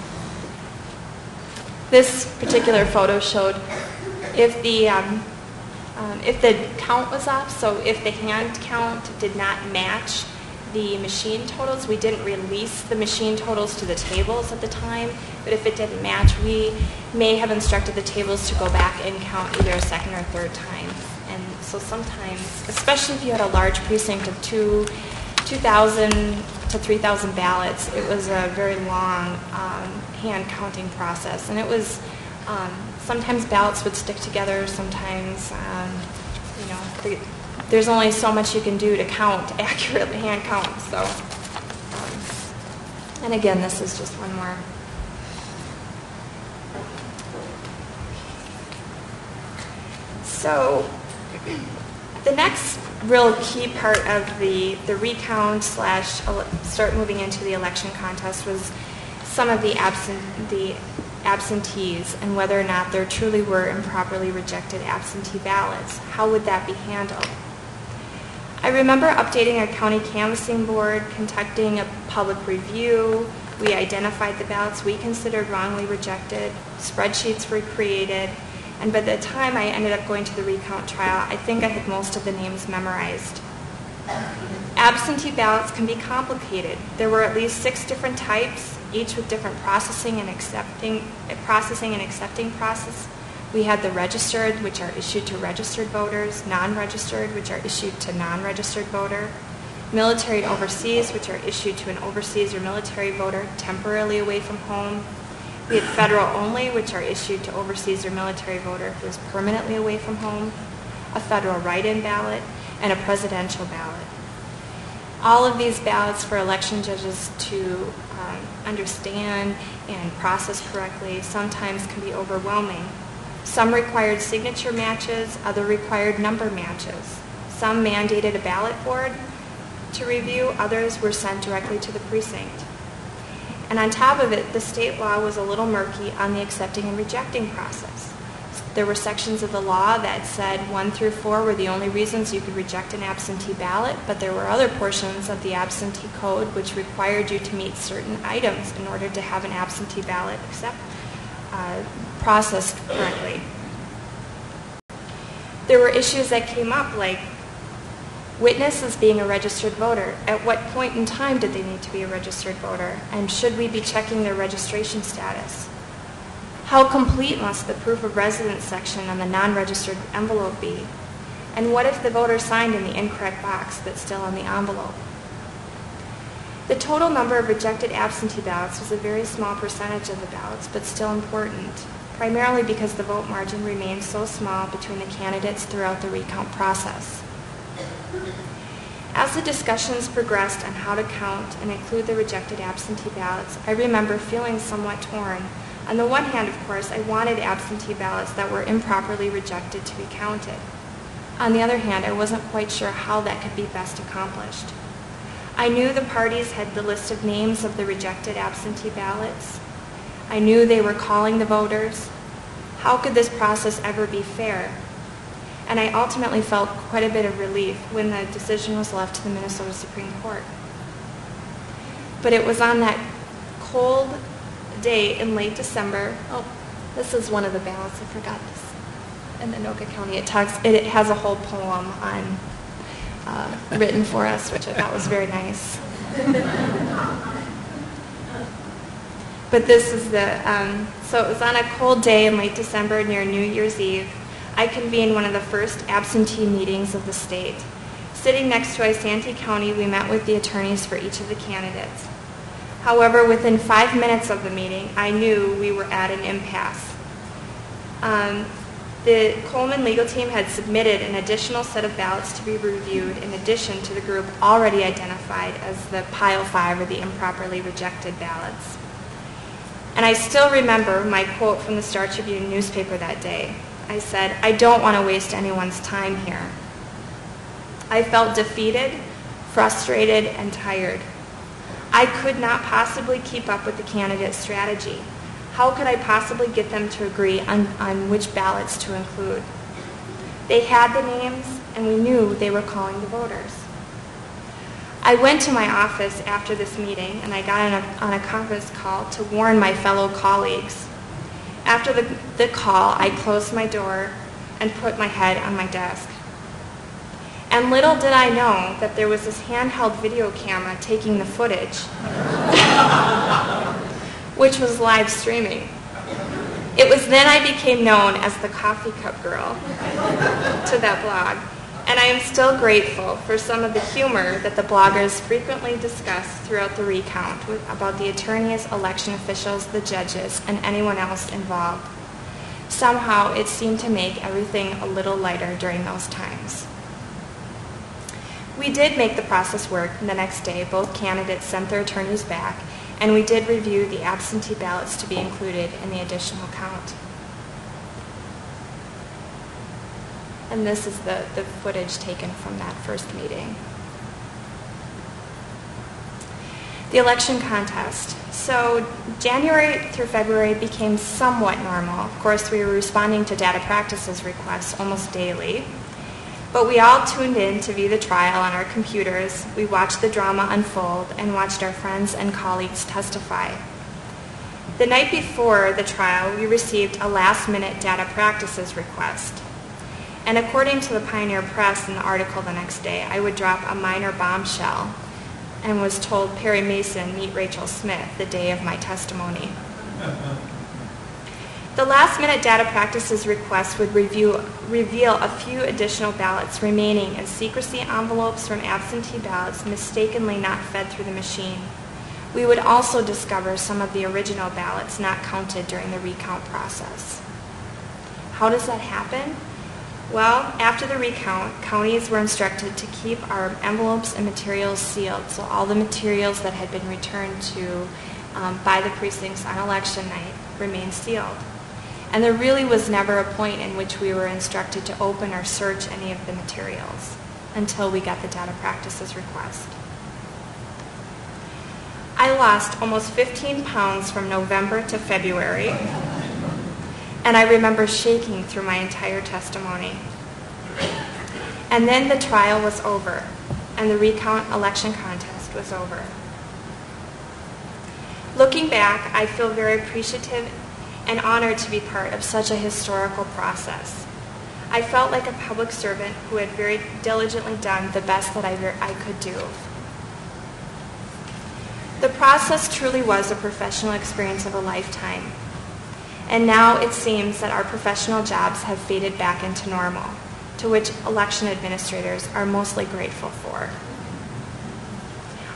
This particular photo showed if the count was off, so if the hand count did not match the machine totals, we didn't release the machine totals to the tables at the time, but if it didn't match, we may have instructed the tables to go back and count either a second or third time. And so sometimes, especially if you had a large precinct of 2,000 to 3,000 ballots, it was a very long hand counting process. And it was, sometimes ballots would stick together, sometimes, there's only so much you can do to count accurately, hand count. So, and again, this is just one more. So, the next real key part of the recount / start moving into the election contest was some of the absentees and whether or not there truly were improperly rejected absentee ballots. How would that be handled? I remember updating a county canvassing board, conducting a public review. We identified the ballots we considered wrongly rejected. Spreadsheets were created. And by the time I ended up going to the recount trial, I think I had most of the names memorized. Absentee ballots can be complicated. There were at least 6 different types, each with different processing and accepting process. We had the registered, which are issued to registered voters, non-registered, which are issued to non-registered voter, military and overseas, which are issued to an overseas or military voter temporarily away from home. We had federal only, which are issued to overseas or military voter who is permanently away from home, a federal write-in ballot, and a presidential ballot. All of these ballots for election judges to understand and process correctly sometimes can be overwhelming. Some required signature matches, other required number matches. Some mandated a ballot board to review, others were sent directly to the precinct. And on top of it, the state law was a little murky on the accepting and rejecting process. There were sections of the law that said 1 through 4 were the only reasons you could reject an absentee ballot, but there were other portions of the absentee code which required you to meet certain items in order to have an absentee ballot processed correctly. There were issues that came up like witnesses being a registered voter. At what point in time did they need to be a registered voter? And should we be checking their registration status? How complete must the proof of residence section on the non-registered envelope be? And what if the voter signed in the incorrect box that's still on the envelope? The total number of rejected absentee ballots was a very small percentage of the ballots, but still important, primarily because the vote margin remained so small between the candidates throughout the recount process. As the discussions progressed on how to count and include the rejected absentee ballots, I remember feeling somewhat torn. On the one hand, of course, I wanted absentee ballots that were improperly rejected to be counted. On the other hand, I wasn't quite sure how that could be best accomplished. I knew the parties had the list of names of the rejected absentee ballots. I knew they were calling the voters. How could this process ever be fair? And I ultimately felt quite a bit of relief when the decision was left to the Minnesota Supreme Court. But it was on that cold day in late December. Oh, this is one of the ballots. I forgot this. In Anoka County, it has a whole poem on written for us, which I thought was very nice. But this is so it was on a cold day in late December near New Year's Eve. I convened one of the first absentee meetings of the state. Sitting next to Isanti County, we met with the attorneys for each of the candidates. However, within 5 minutes of the meeting, I knew we were at an impasse. The Coleman legal team had submitted an additional set of ballots to be reviewed in addition to the group already identified as the Pile 5 or the improperly rejected ballots. And I still remember my quote from the Star Tribune newspaper that day. I said, "I don't want to waste anyone's time here." I felt defeated, frustrated, and tired. I could not possibly keep up with the candidate's strategy. How could I possibly get them to agree on which ballots to include? They had the names, and we knew they were calling the voters. I went to my office after this meeting, and I got on a conference call to warn my fellow colleagues. After the call, I closed my door and put my head on my desk. And little did I know that there was this handheld video camera taking the footage, which was live streaming. It was then I became known as the Coffee Cup Girl to that blog. And I am still grateful for some of the humor that the bloggers frequently discuss throughout the recount about the attorneys, election officials, the judges, and anyone else involved. Somehow it seemed to make everything a little lighter during those times. We did make the process work. The next day, both candidates sent their attorneys back, and we did review the absentee ballots to be included in the additional count. And this is the footage taken from that first meeting. The election contest. So January through February became somewhat normal. Of course, we were responding to data practices requests almost daily. But we all tuned in to view the trial on our computers. We watched the drama unfold and watched our friends and colleagues testify. The night before the trial, we received a last-minute data practices request. And according to the Pioneer Press in the article the next day, I would drop a minor bombshell and was told Perry Mason meet Rachel Smith the day of my testimony. The last-minute data practices request would reveal a few additional ballots remaining in secrecy envelopes from absentee ballots mistakenly not fed through the machine. We would also discover some of the original ballots not counted during the recount process. How does that happen? Well, after the recount, counties were instructed to keep our envelopes and materials sealed, so all the materials that had been returned to by the precincts on election night remained sealed. And there really was never a point in which we were instructed to open or search any of the materials until we got the data practices request. I lost almost 15 pounds from November to February, and I remember shaking through my entire testimony. And then the trial was over, and the recount election contest was over. Looking back, I feel very appreciative and honored to be part of such a historical process. I felt like a public servant who had very diligently done the best that I could do. The process truly was a professional experience of a lifetime. And now it seems that our professional jobs have faded back into normal, to which election administrators are mostly grateful for.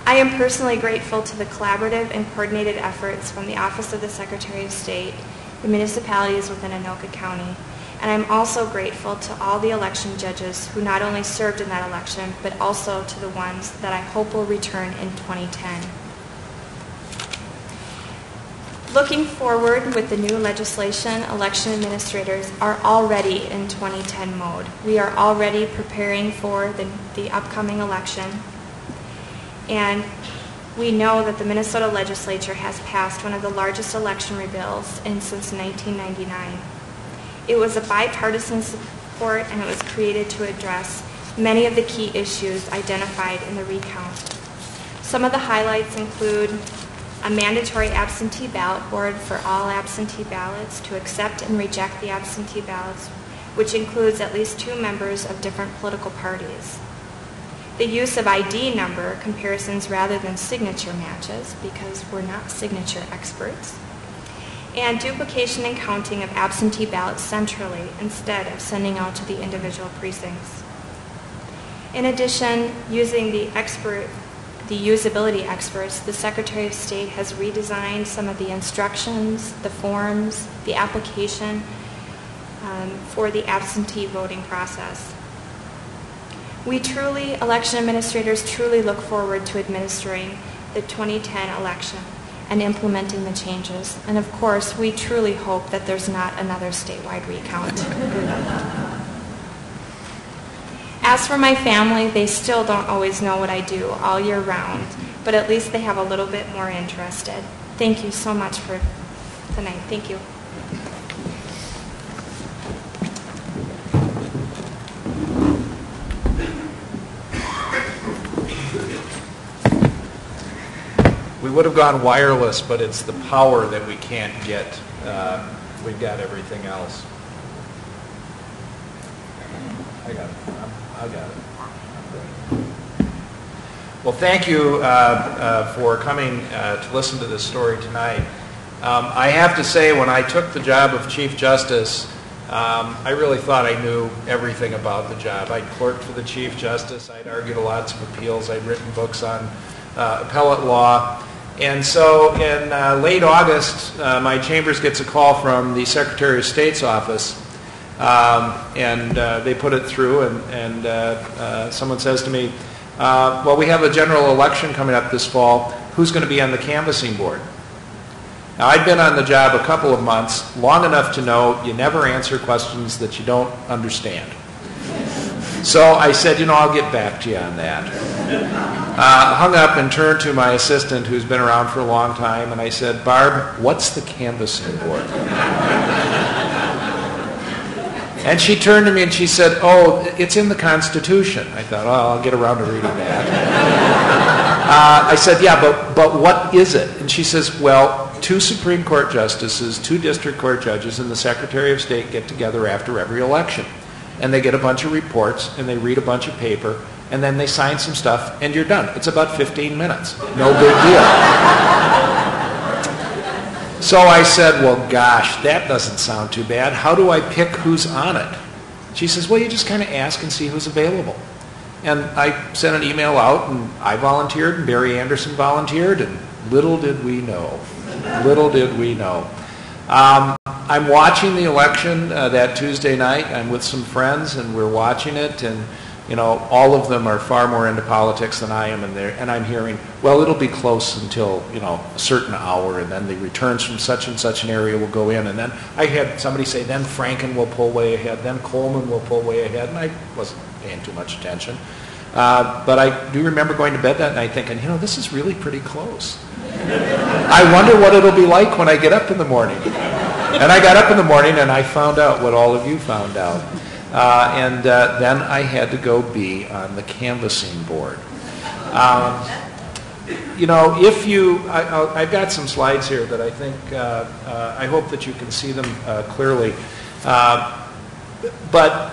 I am personally grateful to the collaborative and coordinated efforts from the Office of the Secretary of State, the municipalities within Anoka County, and I'm also grateful to all the election judges who not only served in that election, but also to the ones that I hope will return in 2010. Looking forward with the new legislation, election administrators are already in 2010 mode. We are already preparing for the upcoming election. And we know that the Minnesota legislature has passed one of the largest election bills since 1999. It was a bipartisan support, and it was created to address many of the key issues identified in the recount. Some of the highlights include a mandatory absentee ballot board for all absentee ballots to accept and reject the absentee ballots, which includes at least 2 members of different political parties. The use of ID number comparisons rather than signature matches, because we're not signature experts. and duplication and counting of absentee ballots centrally instead of sending out to the individual precincts. In addition, using the usability experts, the Secretary of State has redesigned some of the instructions, the forms, the application for the absentee voting process. We truly, election administrators, truly look forward to administering the 2010 election and implementing the changes. And of course, we truly hope that there's not another statewide recount. As for my family, they still don't always know what I do all year round, but at least they have a little bit more interested. Thank you so much for tonight. Thank you. We would have gone wireless, but it's the power that we can't get. We've got everything else. I got it. Well, thank you for coming to listen to this story tonight. I have to say, when I took the job of Chief Justice, I really thought I knew everything about the job. I'd clerked for the Chief Justice. I'd argued lots of appeals. I'd written books on appellate law. And so in late August, my chambers gets a call from the Secretary of State's office, and they put it through, and someone says to me, well, we have a general election coming up this fall. Who's going to be on the canvassing board? Now, I'd been on the job a couple of months, long enough to know you never answer questions that you don't understand. So I said, I'll get back to you on that. Hung up and turned to my assistant, who's been around for a long time, and I said, Barb, what's the canvassing board? And she turned to me and she said, oh, it's in the Constitution. I thought, oh, I'll get around to reading that. I said, yeah, but what is it? And she says, well, 2 Supreme Court justices, 2 district court judges, and the Secretary of State get together after every election. And they get a bunch of reports, and they read a bunch of paper, and then they sign some stuff, and you're done. It's about 15 minutes. No big deal. So I said, well, gosh, that doesn't sound too bad. How do I pick who's on it? She says, well, you just kind of ask and see who's available. And I sent an email out, and I volunteered, and Barry Anderson volunteered, and little did we know. I'm watching the election that Tuesday night. I'm with some friends, and we're watching it, and all of them are far more into politics than I am, and I'm hearing, well, it'll be close until a certain hour, and then the returns from such and such an area will go in, and then I had somebody say, then Franken will pull way ahead, then Coleman will pull way ahead, and I wasn't paying too much attention. But I do remember going to bed that night thinking, this is really pretty close. I wonder what it'll be like when I get up in the morning. And I got up in the morning and I found out what all of you found out. And then I had to go be on the canvassing board. I've got some slides here that I think, I hope that you can see them clearly. But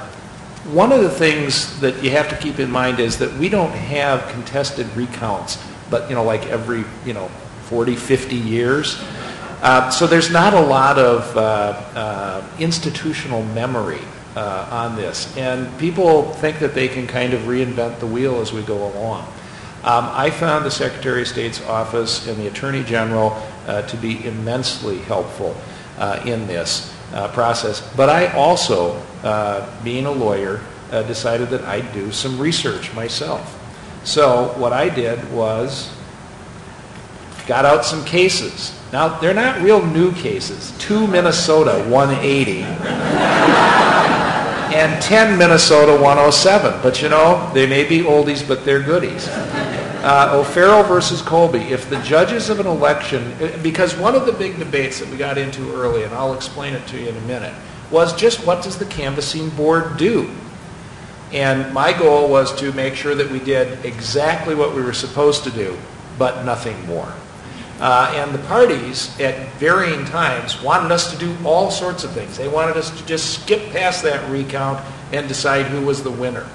one of the things that you have to keep in mind is that we don't have contested recounts, but like every 40, 50 years. So there's not a lot of institutional memory on this, and people think that they can kind of reinvent the wheel as we go along. I found the Secretary of State's office and the Attorney General to be immensely helpful in this process. But I also, being a lawyer, decided that I'd do some research myself. So what I did was got out some cases. Now, they're not real new cases. 2 Minnesota 180 and 10 Minnesota 107. But they may be oldies, but they're goodies. O'Farrell versus Colby. If the judges of an election, because one of the big debates that we got into early, and I'll explain it to you in a minute, was just what does the canvassing board do? And my goal was to make sure that we did exactly what we were supposed to do, but nothing more. And the parties at varying times wanted us to do all sorts of things. They wanted us to just skip past that recount and decide who was the winner.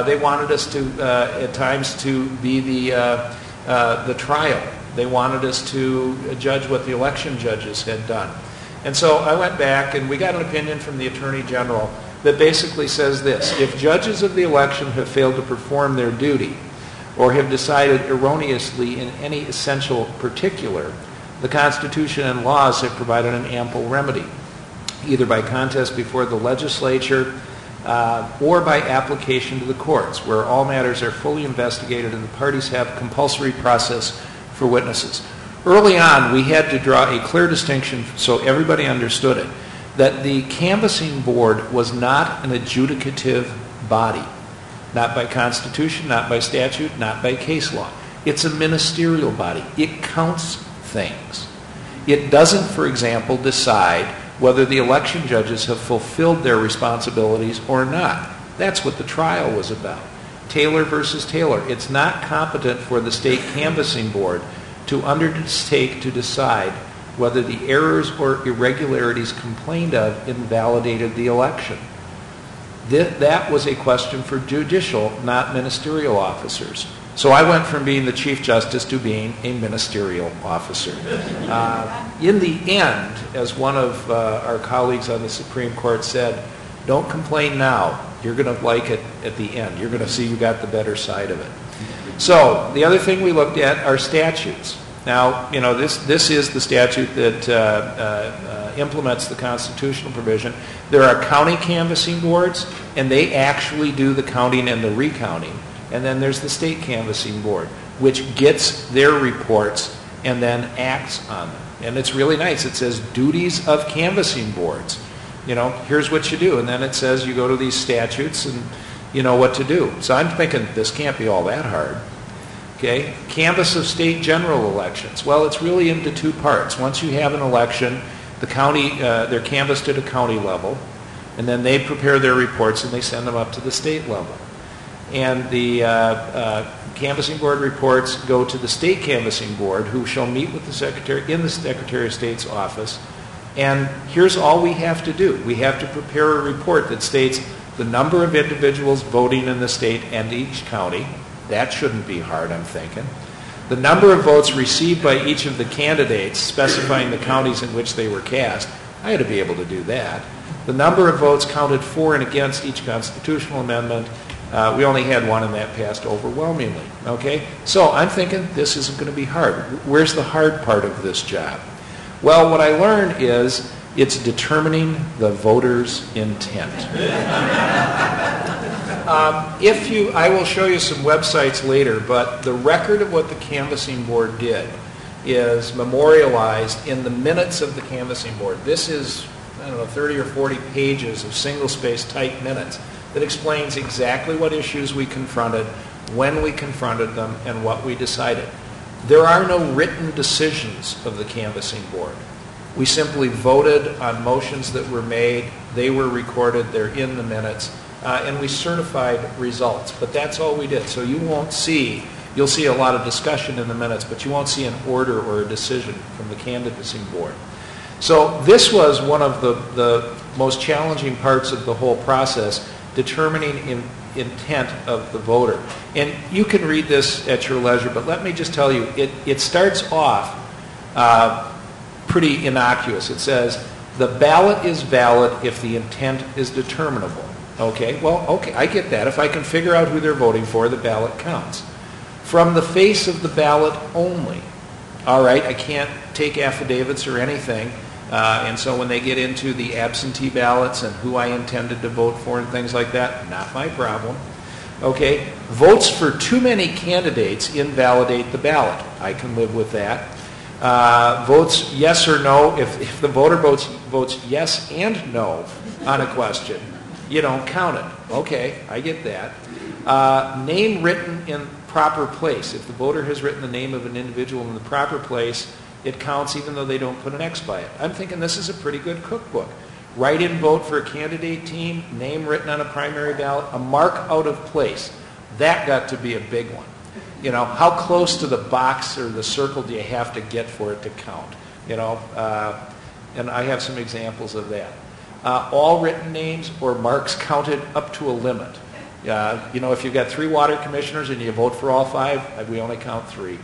They wanted us to, at times, to be the trial. They wanted us to judge what the election judges had done. And so I went back and we got an opinion from the Attorney General that basically says this: if judges of the election have failed to perform their duty or have decided erroneously in any essential particular, the Constitution and laws have provided an ample remedy, either by contest before the legislature or by application to the courts, where all matters are fully investigated and the parties have compulsory process for witnesses. Early on, we had to draw a clear distinction so everybody understood it, that the canvassing board was not an adjudicative body, not by constitution, not by statute, not by case law. It's a ministerial body. It counts things. It doesn't, for example, decide whether the election judges have fulfilled their responsibilities or not. That's what the trial was about. Taylor versus Taylor. It's not competent for the state canvassing board to undertake to decide whether the errors or irregularities complained of invalidated the election. That was a question for judicial, not ministerial officers. So I went from being the Chief Justice to being a ministerial officer. In the end, as one of our colleagues on the Supreme Court said, don't complain now. You're going to like it at the end. You're going to see you got the better side of it. So the other thing we looked at are statutes. Now, you know, this is the statute that implements the constitutional provision. There are county canvassing boards, and they actually do the counting and the recounting. And then there's the state canvassing board, which gets their reports and then acts on them. And it's really nice. It says duties of canvassing boards. You know, here's what you do. And then it says you go to these statutes and you know what to do. So I'm thinking this can't be all that hard. Okay, canvass of state general elections. Well, it's really into two parts. Once you have an election, the county, they're canvassed at a county level, and then they prepare their reports and they send them up to the state level. And the canvassing board reports go to the state canvassing board, who shall meet with the secretary in the Secretary of State's office. And here's all we have to do. We have to prepare a report that states the number of individuals voting in the state and each county. That shouldn't be hard, I'm thinking. The number of votes received by each of the candidates, specifying the counties in which they were cast. I had to be able to do that. The number of votes counted for and against each constitutional amendment. We only had one, and that passed overwhelmingly. Okay? So I'm thinking this isn't going to be hard. Where's the hard part of this job? Well, what I learned is it's determining the voter's intent. I will show you some websites later, but the record of what the canvassing board did is memorialized in the minutes of the canvassing board. This is, 30 or 40 pages of single-space typed minutes that explains exactly what issues we confronted, when we confronted them, and what we decided. There are no written decisions of the canvassing board. We simply voted on motions that were made. They were recorded. They're in the minutes. And we certified results. But that's all we did. So you'll see a lot of discussion in the minutes, but you won't see an order or a decision from the canvassing board. So this was one of the most challenging parts of the whole process, determining intent of the voter. And you can read this at your leisure, but let me just tell you, it starts off pretty innocuous. It says, the ballot is valid if the intent is determinable. Okay, well, okay, I get that. If I can figure out who they're voting for, the ballot counts. From the face of the ballot only. All right, I can't take affidavits or anything. And so when they get into the absentee ballots and who I intended to vote for and things like that, not my problem. Okay, votes for too many candidates invalidate the ballot. I can live with that. Votes yes or no, if the voter votes yes and no on a question, you don't count it. Okay, I get that. Name written in proper place. If the voter has written the name of an individual in the proper place, it counts even though they don't put an X by it. I'm thinking this is a pretty good cookbook. Write-in vote for a candidate team, name written on a primary ballot, a mark out of place. That got to be a big one. You know, how close to the box or the circle do you have to get for it to count? You know, and I have some examples of that. All written names or marks counted up to a limit. You know, if you've got 3 water commissioners and you vote for all 5, we only count 3.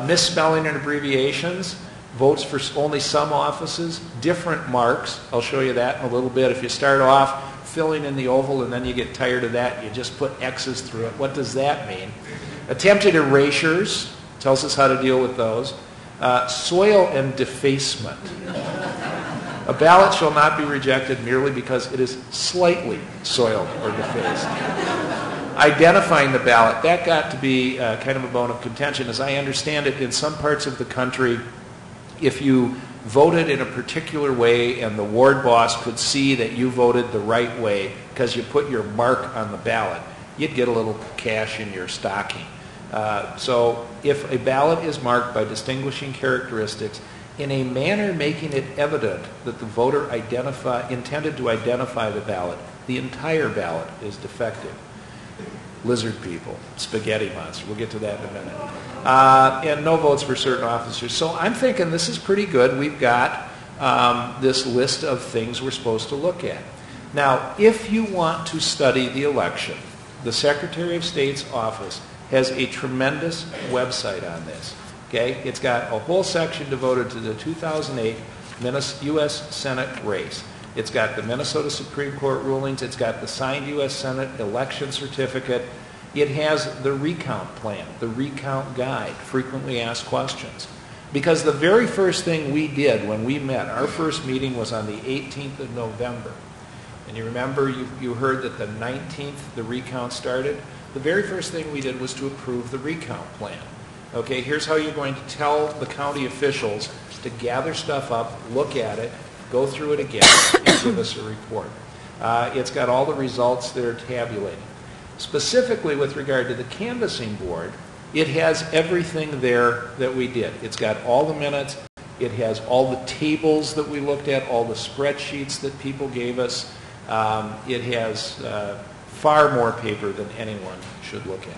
Misspelling and abbreviations, votes for only some offices, different marks. I'll show you that in a little bit. If you start off filling in the oval and then you get tired of that, you just put X's through it. What does that mean? Attempted erasures, tells us how to deal with those. Soil and defacement. A ballot shall not be rejected merely because it is slightly soiled or defaced. Identifying the ballot, that got to be kind of a bone of contention. As I understand it, in some parts of the country, if you voted in a particular way and the ward boss could see that you voted the right way because you put your mark on the ballot, you'd get a little cash in your stocking. So if a ballot is marked by distinguishing characteristics in a manner making it evident that the voter intended to identify the ballot, the entire ballot is defective. Lizard people, spaghetti monster, we'll get to that in a minute. And no votes for certain officers. So I'm thinking this is pretty good. We've got this list of things we're supposed to look at. Now, if you want to study the election, the Secretary of State's office has a tremendous website on this. Okay? It's got a whole section devoted to the 2008 U.S. Senate race. It's got the Minnesota Supreme Court rulings. It's got the signed U.S. Senate election certificate. It has the recount plan, the recount guide, frequently asked questions. Because the very first thing we did when we met, our first meeting was on the 18th of November. And you remember, you heard that the 19th, the recount started. The very first thing we did was to approve the recount plan. Okay, here's how you're going to tell the county officials to gather stuff up, look at it, go through it again, and give us a report. It's got all the results that are tabulating. Specifically with regard to the canvassing board, it has everything there that we did. It's got all the minutes. It has all the tables that we looked at, all the spreadsheets that people gave us. It has far more paper than anyone should look at.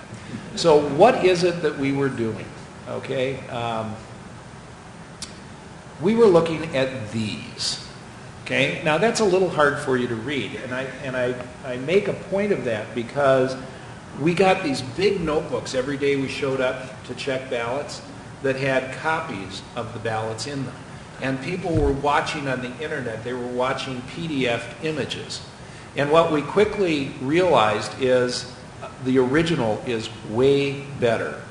So what is it that we were doing? Okay, we were looking at these. Okay, now that's a little hard for you to read, and I make a point of that because we got these big notebooks every day we showed up to check ballots that had copies of the ballots in them. And people were watching on the internet, they were watching PDF images. And what we quickly realized is the original is way better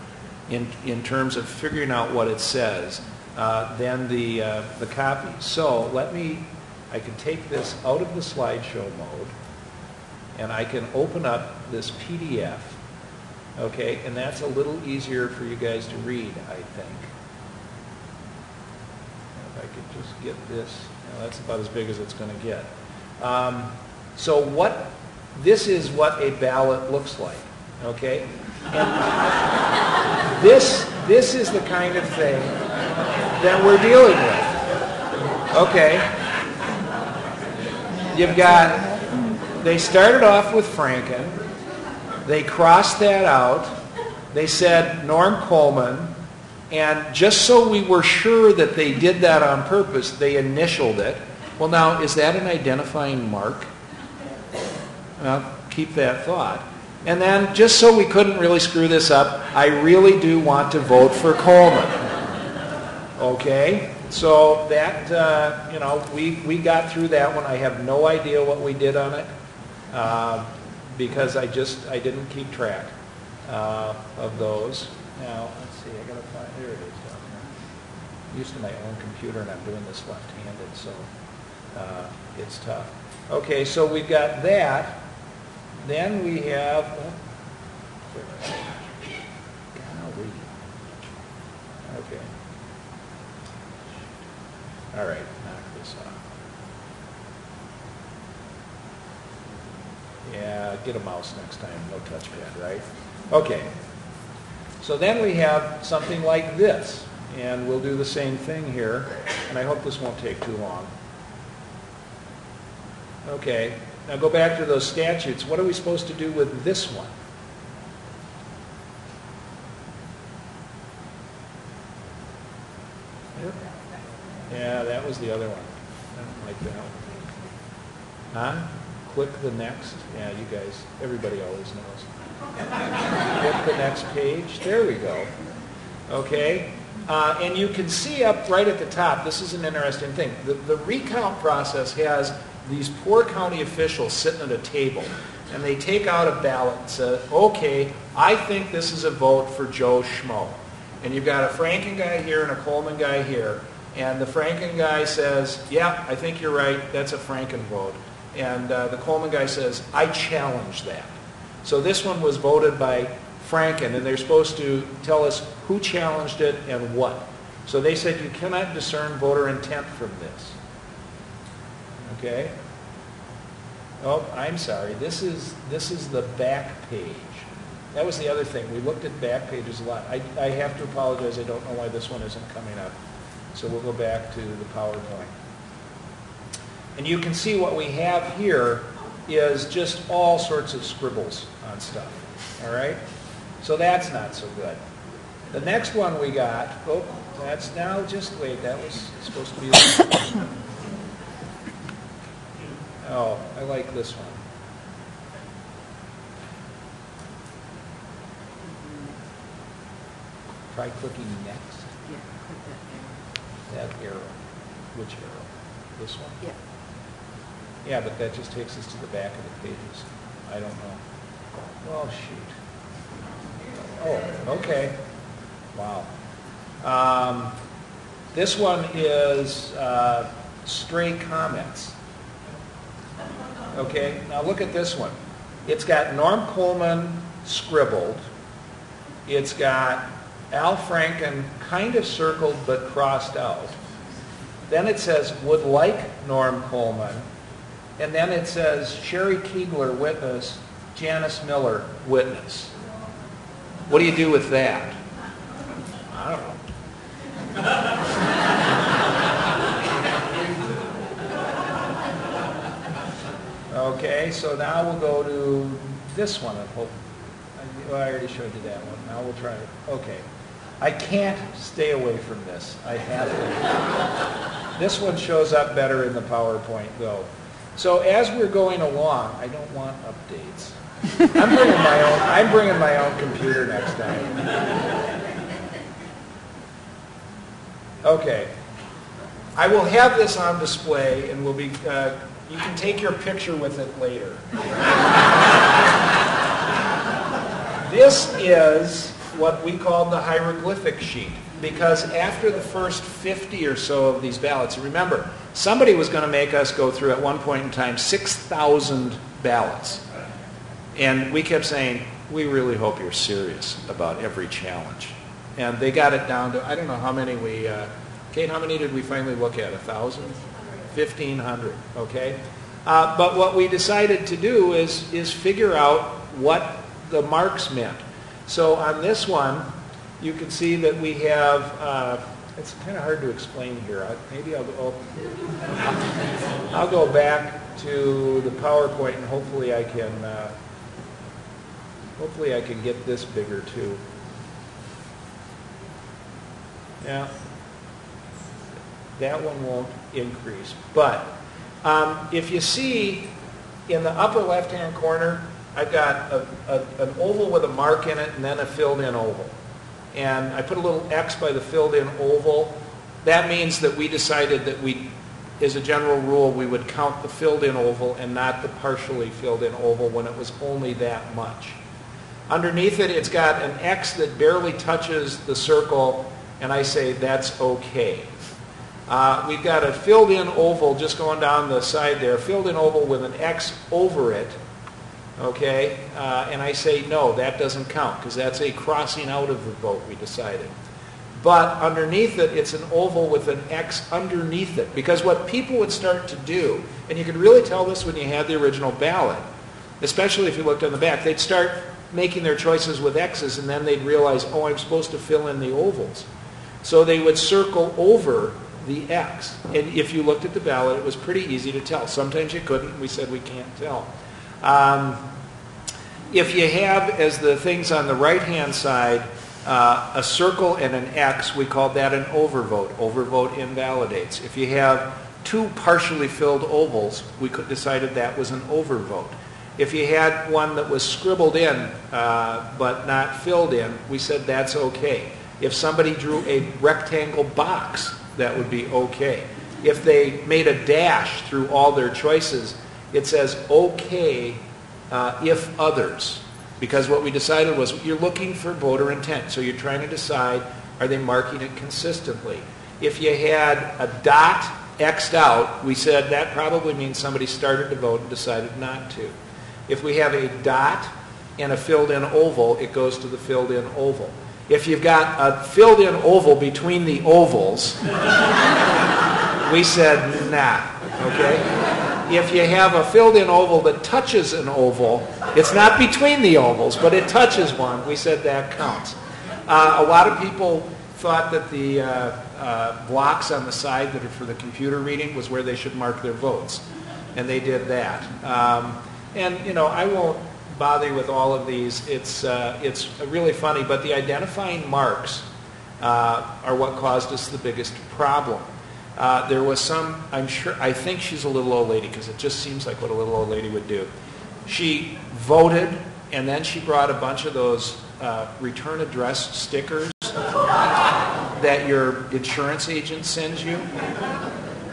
in terms of figuring out what it says than the copy. So I can take this out of the slideshow mode and I can open up this PDF, okay, and that's a little easier for you guys to read, I think. If I could just get this, that's about as big as it's going to get. So this is what a ballot looks like, okay? And this is the kind of thing that we're dealing with, okay? You've got, they started off with Franken, they crossed that out, they said Norm Coleman, and just so we were sure that they did that on purpose, they initialed it. Well now, is that an identifying mark? Well, keep that thought. And then, just so we couldn't really screw this up, I really do want to vote for Coleman. Okay? So that, we got through that one. I have no idea what we did on it because I didn't keep track of those. Now, let's see, I got to find, there it is down here. I'm used to my own computer and I'm doing this left-handed, so it's tough. Okay, so we've got that. Then we have, golly. Okay. All right, knock this off. Yeah, get a mouse next time, no touchpad, right? Okay. So then we have something like this, and we'll do the same thing here, and I hope this won't take too long. Okay, now go back to those statutes. What are we supposed to do with this one? Yeah, that was the other one. I don't like that one. Huh? Click the next. Yeah, you guys, everybody always knows. Click the next page. There we go. Okay. And you can see up right at the top, this is an interesting thing. The recount process has these poor county officials sitting at a table, and they take out a ballot and say, okay, I think this is a vote for Joe Schmo. And you've got a Franken guy here and a Coleman guy here. And the Franken guy says, yeah, I think you're right, that's a Franken vote. And the Coleman guy says, I challenge that. So this one was voted by Franken, and they're supposed to tell us who challenged it and what. So they said you cannot discern voter intent from this. Okay? Oh, I'm sorry. This is the back page. That was the other thing. We looked at back pages a lot. I have to apologize. I don't know why this one isn't coming up. So we'll go back to the PowerPoint. And you can see what we have here is just all sorts of scribbles on stuff. All right? So that's not so good. The next one we got, oh, that's now, just wait, that was supposed to be this one. Oh, I like this one. Try clicking next. Yeah, click that That arrow. Which arrow? This one? arrow. Yeah. Yeah, but that just takes us to the back of the pages. I don't know. Oh, shoot. Oh, okay. Wow. This one is stray comments. Okay, now look at this one. It's got Norm Coleman scribbled. It's got Al Franken kind of circled but crossed out. Then it says, would like Norm Coleman. And then it says, Sherry Keegler, witness, Janice Miller, witness. What do you do with that? I don't know. Okay, so now we'll go to this one. I hope. I already showed you that one. Now we'll try it. Okay. I can't stay away from this. I have to. This one shows up better in the PowerPoint, though. So as we're going along, I don't want updates. I'm bringing my own computer next time. Okay. I will have this on display, and we'll be. You can take your picture with it later. This is what we call the hieroglyphic sheet, because after the first 50 or so of these ballots, remember, somebody was going to make us go through at one point in time 6,000 ballots. And we kept saying, we really hope you're serious about every challenge. And they got it down to, I don't know how many we, Kate, how many did we finally look at? 1,000? 1,500, okay? But what we decided to do is figure out what the marks meant. So on this one, you can see that we have, it's kind of hard to explain here. Maybe I'll go back to the PowerPoint, and hopefully I can get this bigger too. Yeah. That one won't increase. But if you see in the upper left-hand corner, I've got an oval with a mark in it and then a filled-in oval. And I put a little X by the filled-in oval. That means that we decided that as a general rule, we would count the filled-in oval and not the partially filled-in oval when it was only that much. Underneath it, it's got an X that barely touches the circle, and I say that's okay. We've got a filled-in oval just going down the side there, filled-in oval with an X over it, okay? And I say, no, that doesn't count, because that's a crossing out of the vote, we decided. But underneath it, it's an oval with an X underneath it, because what people would start to do, and you could really tell this when you had the original ballot, especially if you looked on the back, they'd start making their choices with X's, and then they'd realize, oh, I'm supposed to fill in the ovals. So they would circle over the X. And if you looked at the ballot, it was pretty easy to tell. Sometimes you couldn't. We said we can't tell. If you have, as the things on the right-hand side, a circle and an X, we call that an overvote. Overvote invalidates. If you have two partially filled ovals, we decided that was an overvote. If you had one that was scribbled in but not filled in, we said that's okay. If somebody drew a rectangle box, that would be okay. If they made a dash through all their choices, it says okay if others. Because what we decided was you're looking for voter intent. So you're trying to decide, are they marking it consistently? If you had a dot X'd out, we said that probably means somebody started to vote and decided not to. If we have a dot and a filled-in oval, it goes to the filled-in oval. If you've got a filled-in oval between the ovals, we said nah, okay? If you have a filled-in oval that touches an oval, it's not between the ovals, but it touches one, we said that counts. A lot of people thought that the blocks on the side that are for the computer reading was where they should mark their votes, and they did that. And, you know, I won't bother you with all of these. It's really funny, but the identifying marks are what caused us the biggest problem. There was some, I think she's a little old lady, because it just seems like what a little old lady would do. She voted, and then she brought a bunch of those return address stickers that your insurance agent sends you,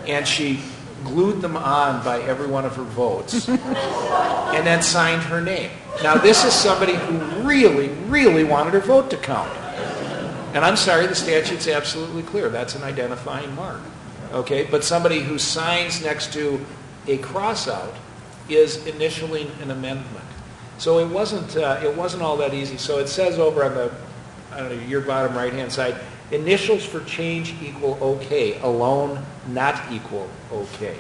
and she glued them on by every one of her votes, and then signed her name. Now, this is somebody who really, really wanted her vote to count. And I'm sorry, the statute's absolutely clear. That's an identifying mark. Okay, but somebody who signs next to a cross-out is initialing an amendment. So it wasn't all that easy. So it says over on the, I don't know, your bottom right-hand side, initials for change equal okay, alone not equal okay.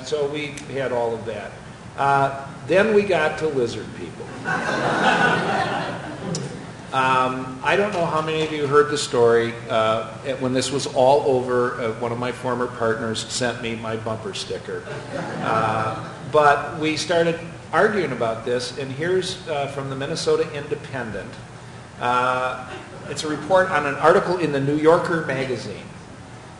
So we had all of that. Then we got to lizard people. I don't know how many of you heard the story. When this was all over, one of my former partners sent me my bumper sticker. But we started arguing about this, and here's from the Minnesota Independent. It's a report on an article in the New Yorker magazine.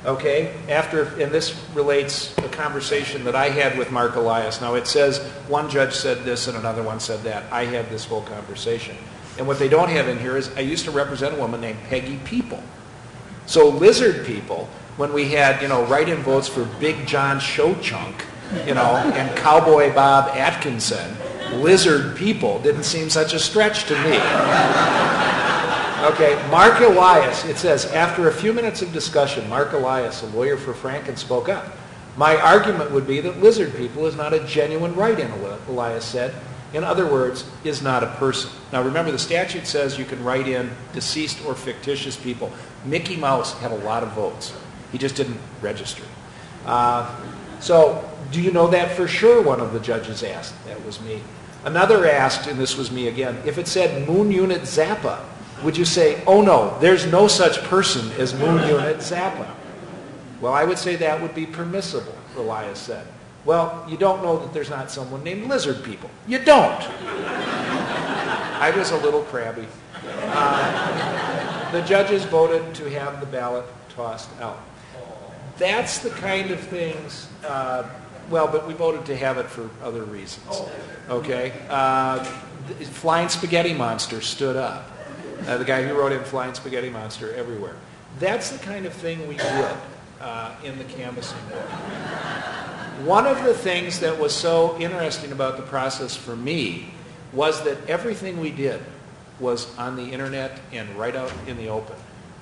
Okay, and this relates a conversation that I had with Mark Elias. Now it says one judge said this and another one said that. I had this whole conversation. And what they don't have in here is I used to represent a woman named Peggy People. So lizard people, when we had, write-in votes for Big John Showchunk, and Cowboy Bob Atkinson, lizard people didn't seem such a stretch to me. Okay, Mark Elias, it says, after a few minutes of discussion, Mark Elias, a lawyer for Franken, spoke up. My argument would be that lizard people is not a genuine write-in, Elias said. In other words, is not a person. Now remember, the statute says you can write in deceased or fictitious people. Mickey Mouse had a lot of votes. He just didn't register. So, do you know that for sure, one of the judges asked. That was me. Another asked, and this was me again, if it said Moon Unit Zappa, would you say, oh no, there's no such person as Moon Unit Zappa? Well, I would say that would be permissible, Elias said. Well, you don't know that there's not someone named lizard people. You don't. I was a little crabby. The judges voted to have the ballot tossed out. That's the kind of things, but we voted to have it for other reasons. Okay? Flying Spaghetti Monster stood up. The guy who wrote in Flying Spaghetti Monster everywhere. That's the kind of thing we did in the canvassing book. One of the things that was so interesting about the process for me was that everything we did was on the internet and right out in the open.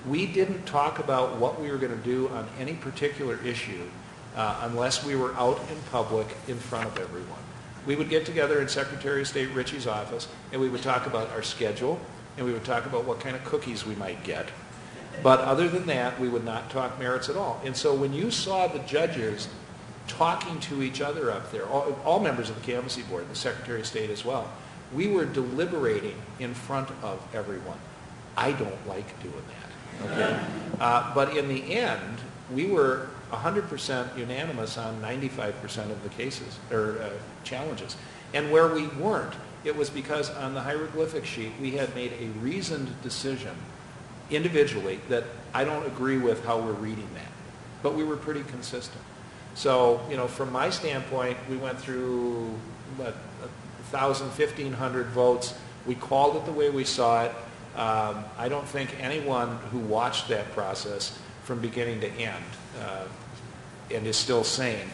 We didn't talk about what we were going to do on any particular issue unless we were out in public in front of everyone. We would get together in Secretary of State Ritchie's office and we would talk about our schedule and we would talk about what kind of cookies we might get. But other than that, we would not talk merits at all. And so when you saw the judges talking to each other up there, all members of the canvassing board, the Secretary of State as well, we were deliberating in front of everyone. I don't like doing that. Okay? But in the end, we were 100% unanimous on 95% of the cases, or challenges. And where we weren't, it was because on the hieroglyphic sheet, we had made a reasoned decision individually that I don't agree with how we're reading that. But we were pretty consistent. So, from my standpoint, we went through, 1,000, 1,500 votes. We called it the way we saw it. I don't think anyone who watched that process from beginning to end and is still sane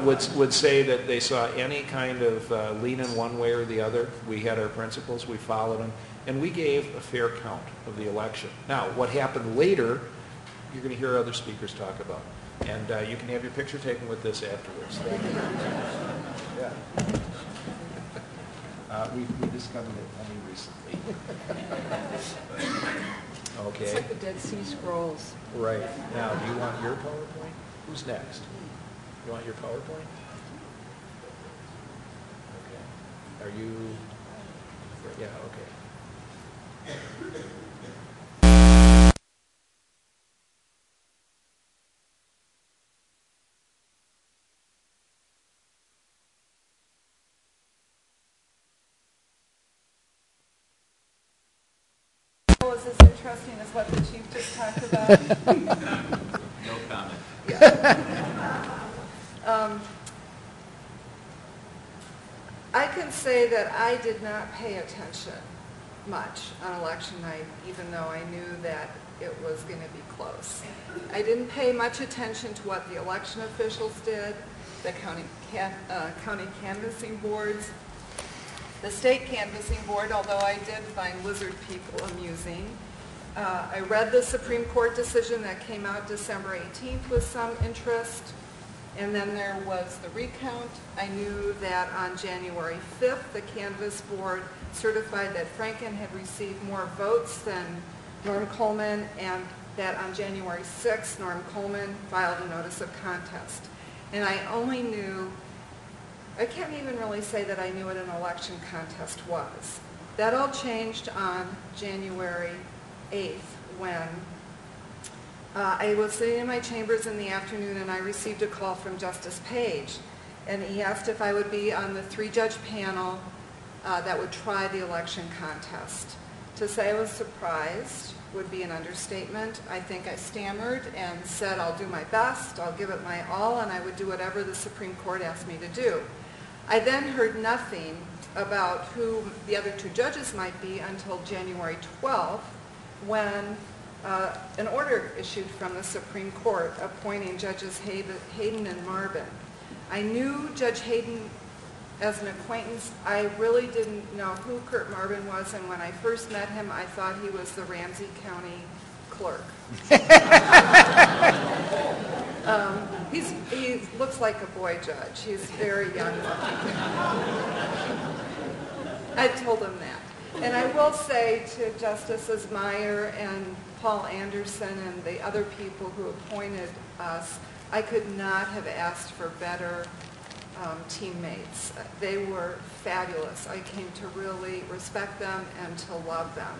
would say that they saw any kind of lean in one way or the other. We had our principles, we followed them, and we gave a fair count of the election. Now, what happened later, you're going to hear other speakers talk about. And you can have your picture taken with this afterwards. Thank you. Yeah. We discovered it only recently. Okay. It's like the Dead Sea Scrolls. Right. Now, do you want your PowerPoint? Who's next? You want your PowerPoint? Okay. Are you? Yeah, okay. Was as interesting as what the chief just talked about? No comment. I can say that I did not pay attention much on election night, even though I knew that it was going to be close. I didn't pay much attention to what the election officials did, the county canvassing boards, the state canvassing board, although I did find lizard people amusing. I read the Supreme Court decision that came out December 18th with some interest. And then there was the recount. I knew that on January 5th, the canvass board certified that Franken had received more votes than Norm Coleman, and that on January 6th, Norm Coleman filed a notice of contest. And I only knew, I can't even really say that I knew what an election contest was. That all changed on January 8th when I was sitting in my chambers in the afternoon and I received a call from Justice Page, and he asked if I would be on the 3-judge panel that would try the election contest. To say I was surprised would be an understatement. I think I stammered and said, I'll do my best, I'll give it my all, and I would do whatever the Supreme Court asked me to do. I then heard nothing about who the other 2 judges might be until January 12th, when an order issued from the Supreme Court appointing Judges Hayden and Marvin. I knew Judge Hayden as an acquaintance. I really didn't know who Kurt Marvin was, and when I first met him, I thought he was the Ramsey County clerk. He looks like a boy judge. He's very young looking. I told him that. And I will say to Justices Meyer and Paul Anderson and the other people who appointed us, I could not have asked for better teammates. They were fabulous. I came to really respect them and to love them.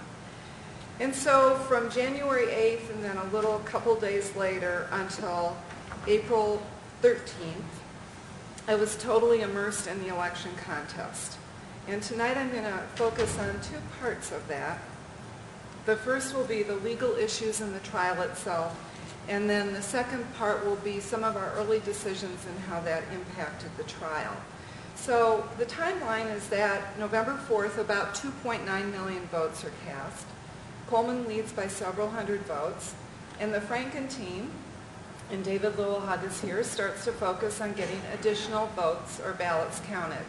And so from January 8th and then a couple days later until April 13th, I was totally immersed in the election contest. And tonight I'm going to focus on 2 parts of that. The first will be the legal issues in the trial itself, and then the second part will be some of our early decisions and how that impacted the trial. So the timeline is that November 4th, about 2.9 million votes are cast. Coleman leads by several hundred votes, and the Franken team, and David Lewellhug is here, starts to focus on getting additional votes or ballots counted.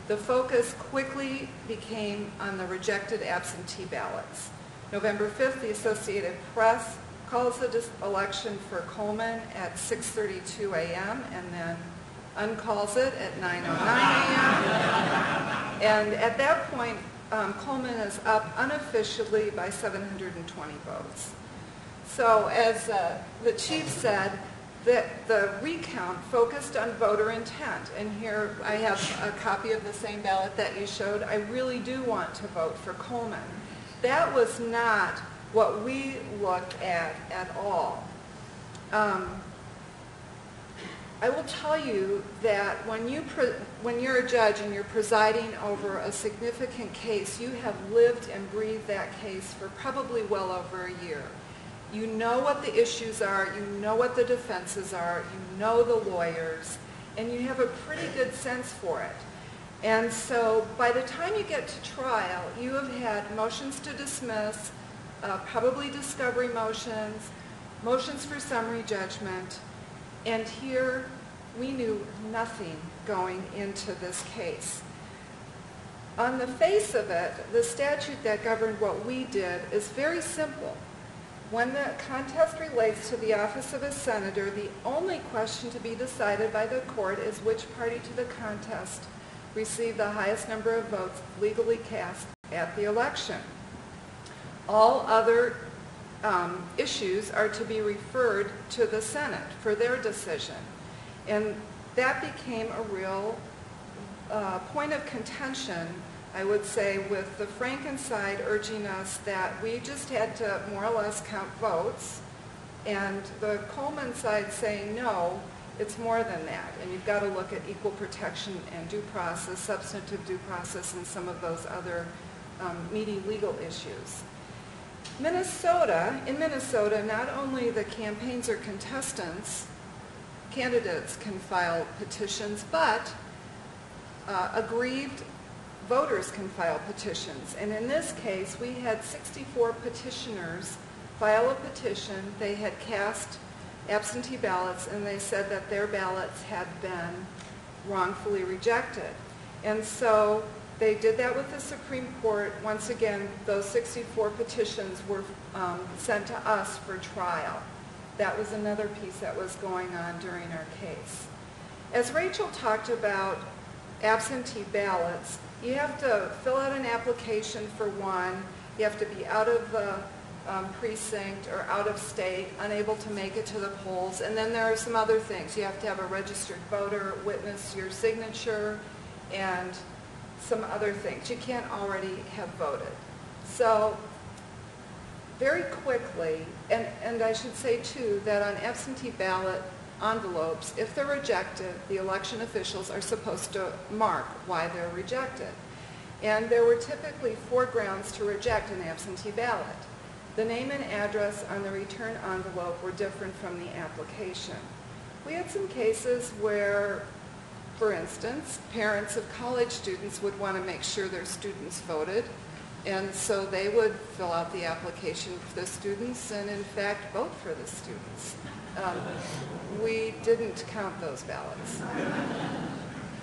The focus quickly became on the rejected absentee ballots. November 5th, the Associated Press calls the election for Coleman at 6:32 a.m. and then uncalls it at 9:09 a.m. And at that point, Coleman is up unofficially by 720 votes. So as the chief said, the recount focused on voter intent. And here I have a copy of the same ballot that you showed. I really do want to vote for Coleman. That was not what we looked at all. I will tell you that when you're a judge and you're presiding over a significant case, you have lived and breathed that case for probably well over a year. You know what the issues are, you know what the defenses are, you know the lawyers, and you have a pretty good sense for it. And so by the time you get to trial, you have had motions to dismiss, probably discovery motions, motions for summary judgment, and here we knew nothing going into this case. On the face of it, the statute that governed what we did is very simple. When the contest relates to the office of a senator, the only question to be decided by the court is which party to the contest received the highest number of votes legally cast at the election. All other issues are to be referred to the Senate for their decision. And that became a real point of contention, I would say, with the Franken side urging us that we just had to more or less count votes, and the Coleman side saying, no, it's more than that, and you've got to look at equal protection and due process, substantive due process, and some of those other meaty legal issues. In Minnesota, not only the campaigns or contestants, candidates can file petitions, but aggrieved voters can file petitions. And in this case, we had 64 petitioners file a petition. They had cast absentee ballots, and they said that their ballots had been wrongfully rejected. And so they did that with the Supreme Court. Once again, those 64 petitions were sent to us for trial. That was another piece that was going on during our case. As Rachel talked about absentee ballots, you have to fill out an application for one. You have to be out of the precinct or out of state, unable to make it to the polls. And then there are some other things. You have to have a registered voter witness your signature and some other things. You can't already have voted. So very quickly, and I should say too that on absentee ballot envelopes, if they're rejected, the election officials are supposed to mark why they're rejected. And there were typically 4 grounds to reject an absentee ballot. The name and address on the return envelope were different from the application. We had some cases where, for instance, parents of college students would want to make sure their students voted, and so they would fill out the application for the students and, in fact, vote for the students. We didn't count those ballots.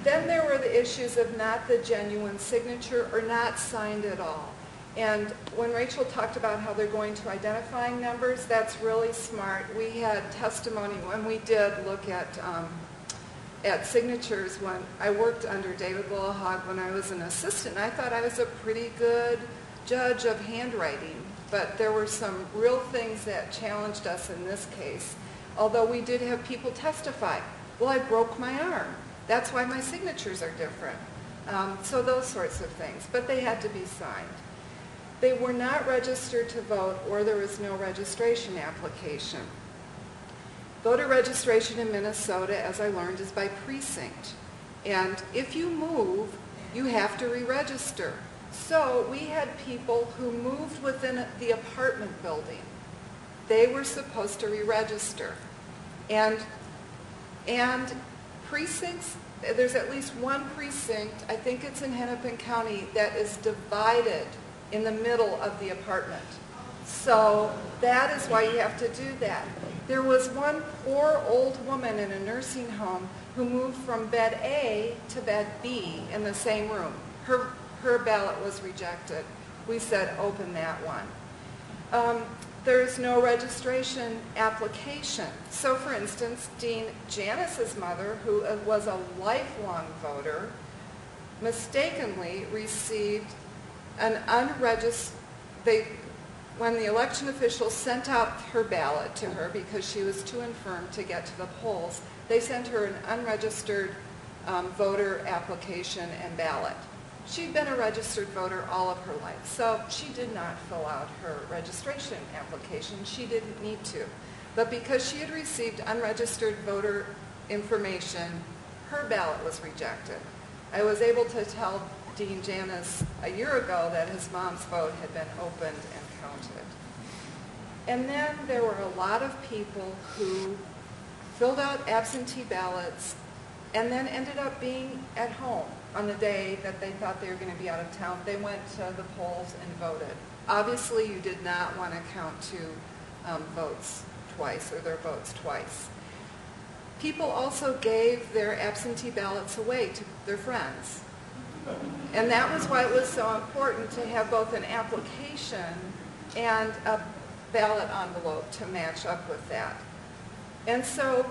Then there were the issues of not the genuine signature or not signed at all. And when Rachel talked about how they're going to identifying numbers, that's really smart. We had testimony when we did look at signatures when I worked under David Willahog when I was an assistant. I thought I was a pretty good judge of handwriting, but there were some real things that challenged us in this case. Although we did have people testify, well, I broke my arm. That's why my signatures are different. So those sorts of things, but they had to be signed. They were not registered to vote, or there was no registration application. Voter registration in Minnesota, as I learned, is by precinct. And if you move, you have to re-register. So we had people who moved within the apartment building. They were supposed to re-register. And precincts, there's at least one precinct, I think it's in Hennepin County, that is divided in the middle of the apartment. So that is why you have to do that. There was one poor old woman in a nursing home who moved from bed A to bed B in the same room. Her ballot was rejected. We said, open that one. There's no registration application. So for instance, Dean Janice's mother, who was a lifelong voter, mistakenly received an unregistered, when the election officials sent out her ballot to her because she was too infirm to get to the polls, they sent her an unregistered voter application and ballot. She'd been a registered voter all of her life, so she did not fill out her registration application. She didn't need to. But because she had received unregistered voter information, her ballot was rejected. I was able to tell Dean Janice a year ago that his mom's vote had been opened and counted. And then there were a lot of people who filled out absentee ballots and then ended up being at home on the day that they thought they were going to be out of town. They went to the polls and voted. Obviously, you did not want to count two votes twice, or their votes twice. People also gave their absentee ballots away to their friends. And that was why it was so important to have both an application and a ballot envelope to match up with that. And so,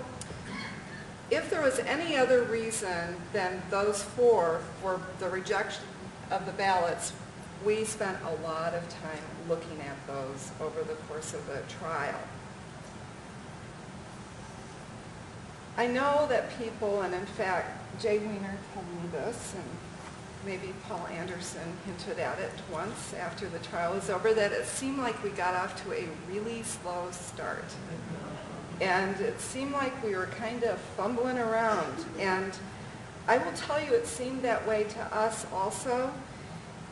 if there was any other reason than those four for the rejection of the ballots, we spent a lot of time looking at those over the course of the trial. I know that people, and in fact, Jay Weiner told me this, and maybe Paul Anderson hinted at it once after the trial was over, that it seemed like we got off to a really slow start. And it seemed like we were kind of fumbling around. And I will tell you, it seemed that way to us also.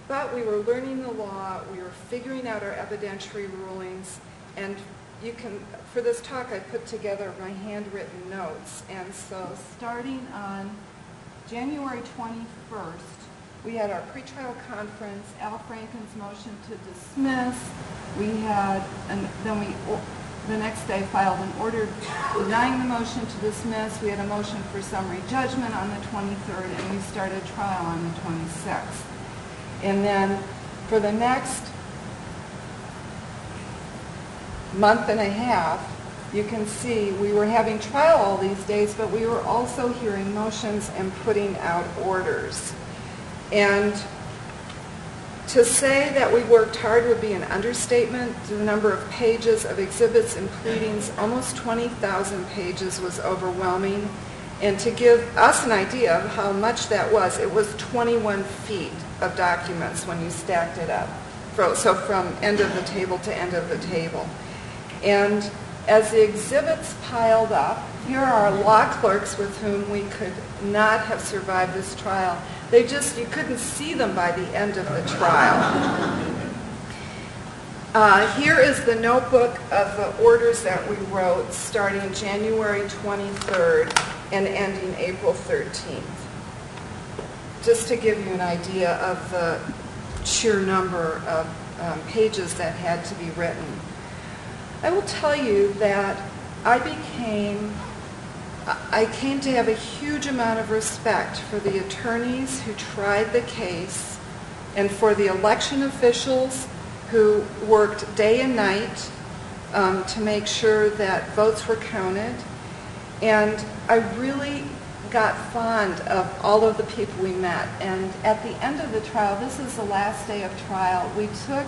But we were learning the law, we were figuring out our evidentiary rulings, and you can, for this talk, I put together my handwritten notes. And so starting on January 21st, we had our pretrial conference, Al Franken's motion to dismiss. We had, the next day filed an order denying the motion to dismiss. We had a motion for summary judgment on the 23rd, and we started trial on the 26th. And then for the next month and a half, you can see we were having trial all these days, but we were also hearing motions and putting out orders. And to say that we worked hard would be an understatement. The number of pages of exhibits and pleadings, almost 20,000 pages, was overwhelming. And to give us an idea of how much that was, it was 21 feet of documents when you stacked it up. So from end of the table to end of the table. And as the exhibits piled up, here are law clerks with whom we could not have survived this trial. You couldn't see them by the end of the trial. Here is the notebook of the orders that we wrote starting January 23rd and ending April 13th. Just to give you an idea of the sheer number of pages that had to be written. I will tell you that I came to have a huge amount of respect for the attorneys who tried the case and for the election officials who worked day and night to make sure that votes were counted. And I really got fond of all of the people we met. And at the end of the trial, this is the last day of trial, we took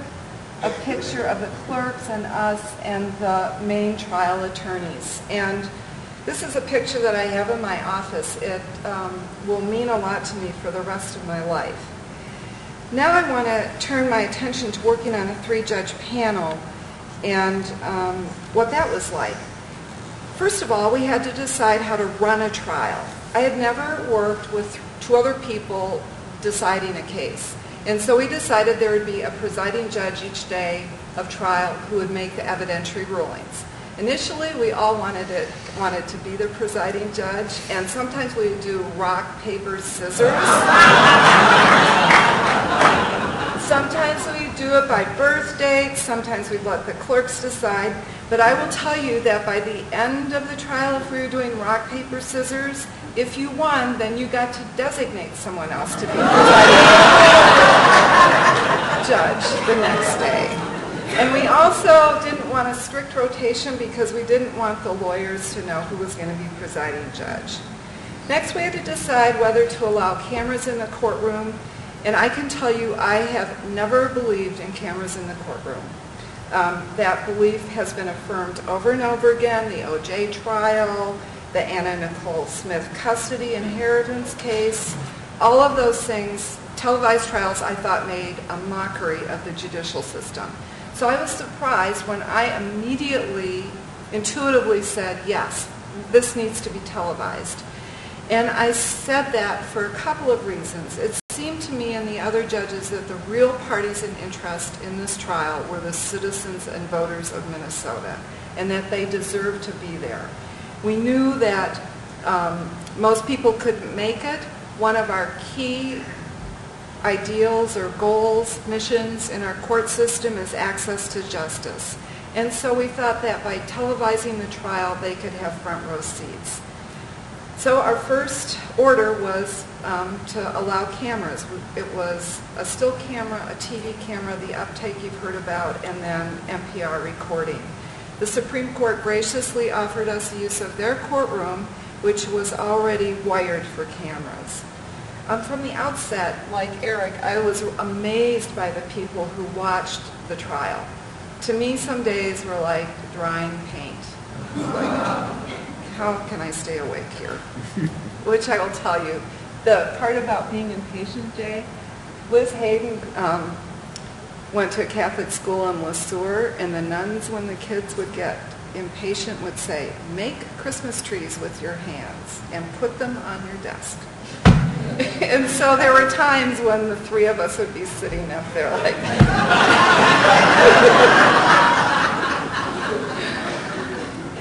a picture of the clerks and us and the main trial attorneys. And this is a picture that I have in my office. It will mean a lot to me for the rest of my life. Now I want to turn my attention to working on a 3-judge panel and what that was like. First of all, we had to decide how to run a trial. I had never worked with 2 other people deciding a case. And so we decided there would be a presiding judge each day of trial who would make the evidentiary rulings. Initially, we all wanted to be the presiding judge, and sometimes we would do rock, paper, scissors. Sometimes we'd do it by birth date. Sometimes we'd let the clerks decide. But I will tell you that by the end of the trial, if we were doing rock, paper, scissors, if you won, then you got to designate someone else to be presiding judge the next day. And we also didn't want a strict rotation because we didn't want the lawyers to know who was going to be presiding judge. Next, we had to decide whether to allow cameras in the courtroom. And I can tell you, I have never believed in cameras in the courtroom. That belief has been affirmed over and over again. The O.J. trial, the Anna Nicole Smith custody inheritance case, all of those things, televised trials, I thought made a mockery of the judicial system. So I was surprised when I immediately, intuitively said, yes, this needs to be televised. And I said that for a couple of reasons. It seemed to me and the other judges that the real parties in interest in this trial were the citizens and voters of Minnesota, and that they deserved to be there. We knew that Most people couldn't make it. One of our key ideals or goals, missions in our court system is access to justice. And so we thought that by televising the trial, they could have front row seats. So our first order was to allow cameras. It was a still camera, a TV camera, the UpTake you've heard about, and then NPR recording. The Supreme Court graciously offered us the use of their courtroom, which was already wired for cameras. From the outset, like Eric, I was amazed by the people who watched the trial. To me, some days were like drying paint. Like, how can I stay awake here? Which I will tell you, the part about being impatient, Jay, Liz Hayden went to a Catholic school in Le Sueur, and the nuns, when the kids would get impatient, would say, make Christmas trees with your hands and put them on your desk. And so there were times when the three of us would be sitting up there like...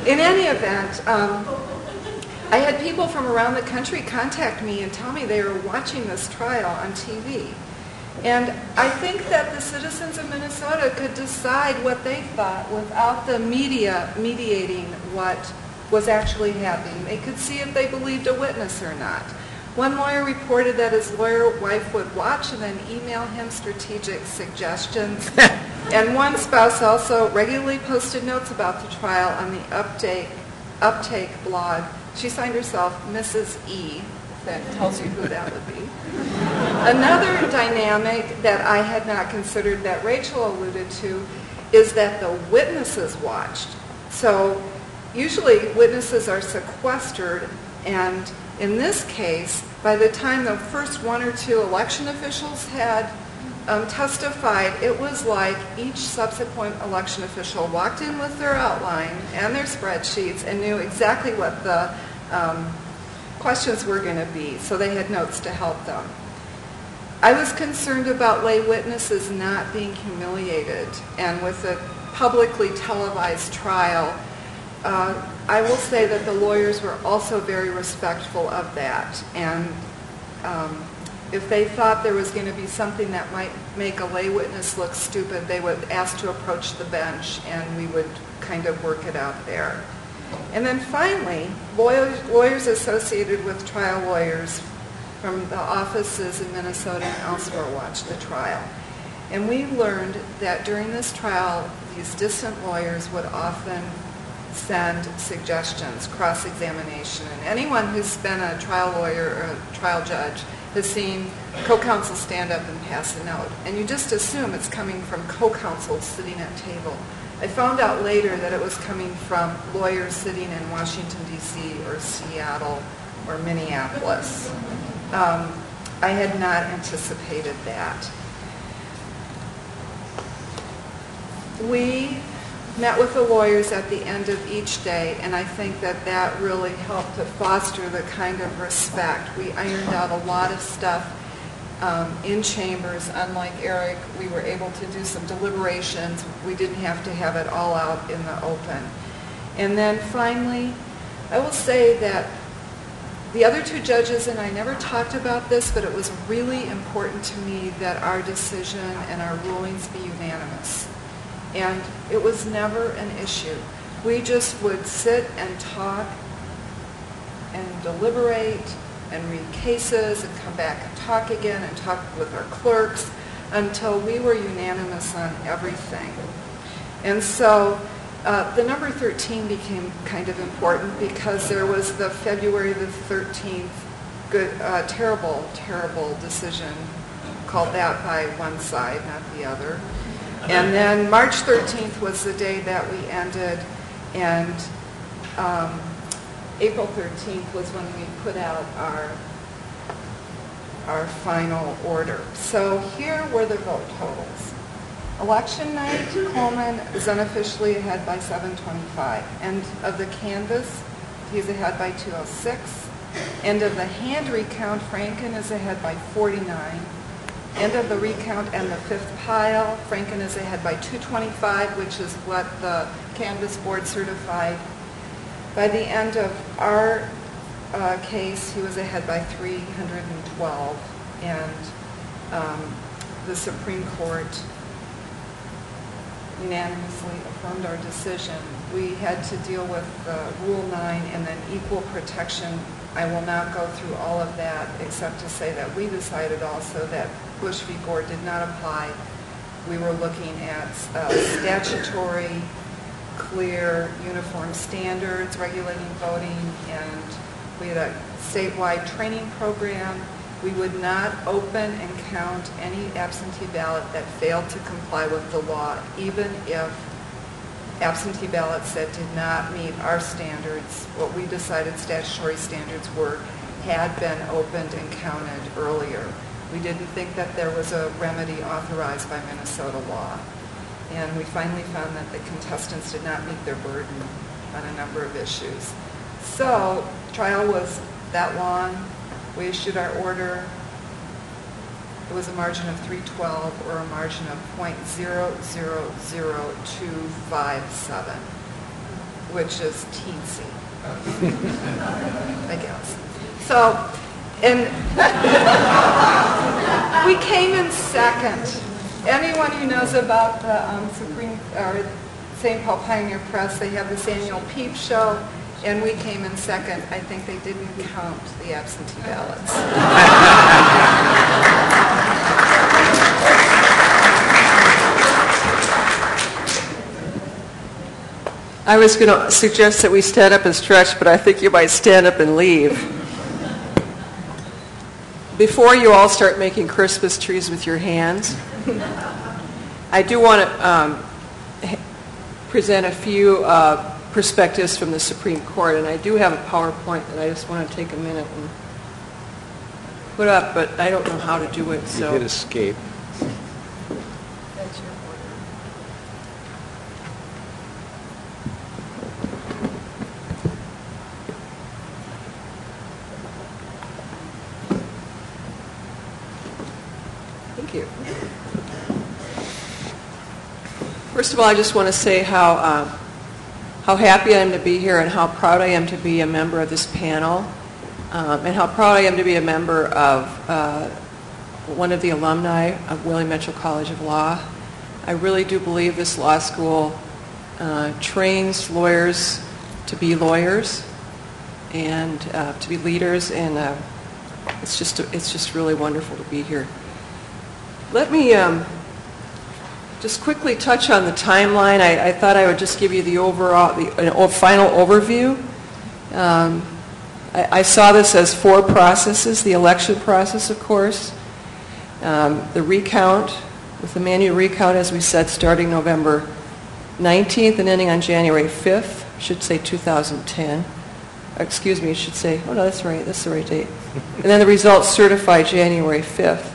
In any event, I had people from around the country contact me and tell me they were watching this trial on TV. And I think that the citizens of Minnesota could decide what they thought without the media mediating what was actually happening. They could see if they believed a witness or not. One lawyer reported that his lawyer wife would watch and then email him strategic suggestions. And one spouse also regularly posted notes about the trial on the UpTake blog. She signed herself Mrs. E. That tells you who that would be. Another dynamic that I had not considered that Rachel alluded to is that the witnesses watched. So usually witnesses are sequestered, and in this case, by the time the first one or two election officials had testified, it was like each subsequent election official walked in with their outline and their spreadsheets and knew exactly what the questions were going to be, so they had notes to help them. I was concerned about lay witnesses not being humiliated, and with a publicly televised trial, I will say that the lawyers were also very respectful of that, and if they thought there was going to be something that might make a lay witness look stupid, they would ask to approach the bench, and we would kind of work it out there. And then finally, lawyers associated with trial lawyers from the offices in Minnesota and elsewhere watched the trial. And we learned that during this trial, these distant lawyers would often send suggestions, cross-examination. And anyone who's been a trial lawyer or a trial judge has seen co-counsel stand up and pass a note. And you just assume it's coming from co-counsel sitting at table. I found out later that it was coming from lawyers sitting in Washington, D.C. or Seattle or Minneapolis. I had not anticipated that. We met with the lawyers at the end of each day, and I think that that really helped to foster the kind of respect. We ironed out a lot of stuff in chambers. Unlike Eric, we were able to do some deliberations. We didn't have to have it all out in the open. And then finally, I will say that the other two judges, and I never talked about this, but it was really important to me that our decision and our rulings be unanimous. And it was never an issue. We just would sit and talk and deliberate and read cases and come back and talk again and talk with our clerks until we were unanimous on everything. And so the number 13 became kind of important because there was the February the 13th terrible, terrible decision, called that by one side, not the other. And then March 13th was the day that we ended, and April 13th was when we put out our final order. So here were the vote totals. Election night, Coleman is unofficially ahead by 725. End of the canvass, he's ahead by 206. End of the hand recount, Franken is ahead by 49. End of the recount and the fifth pile, Franken is ahead by 225, which is what the canvass board certified. By the end of our case, he was ahead by 312, and the Supreme Court unanimously affirmed our decision. We had to deal with Rule 9 and then equal protection. I will not go through all of that except to say that we decided also that Bush v. Gore did not apply. We were looking at statutory, clear, uniform standards regulating voting, and we had a statewide training program. We would not open and count any absentee ballot that failed to comply with the law, even if absentee ballots that did not meet our standards, what we decided statutory standards were, had been opened and counted earlier. We didn't think that there was a remedy authorized by Minnesota law. And we finally found that the contestants did not meet their burden on a number of issues. So, trial was that long. We issued our order. It was a margin of 312 or a margin of .000257, which is teensy, I guess. So, and we came in second. Anyone who knows about the St. Paul Pioneer Press, they have this annual peep show, and we came in second. I think they didn't count the absentee ballots. I was going to suggest that we stand up and stretch, but I think you might stand up and leave. Before you all start making Christmas trees with your hands, I do want to present a few perspectives from the Supreme Court, and I do have a PowerPoint that I just want to take a minute and put up, but I don't know how to do it. So You did escape. That's your order. Thank you. First of all, I just want to say how happy I am to be here and how proud I am to be a member of this panel, and how proud I am to be a member of one of the alumni of William Mitchell College of Law. I really do believe this law school trains lawyers to be lawyers and to be leaders, and it's just really wonderful to be here. Let me just quickly touch on the timeline. I thought I would just give you the final overview. I saw this as 4 processes: the election process, of course, the recount, with the manual recount, as we said, starting November 19th and ending on January 5th. I should say 2010. Excuse me, I should say, oh no, that's right, that's the right date. And then the results certified January 5th.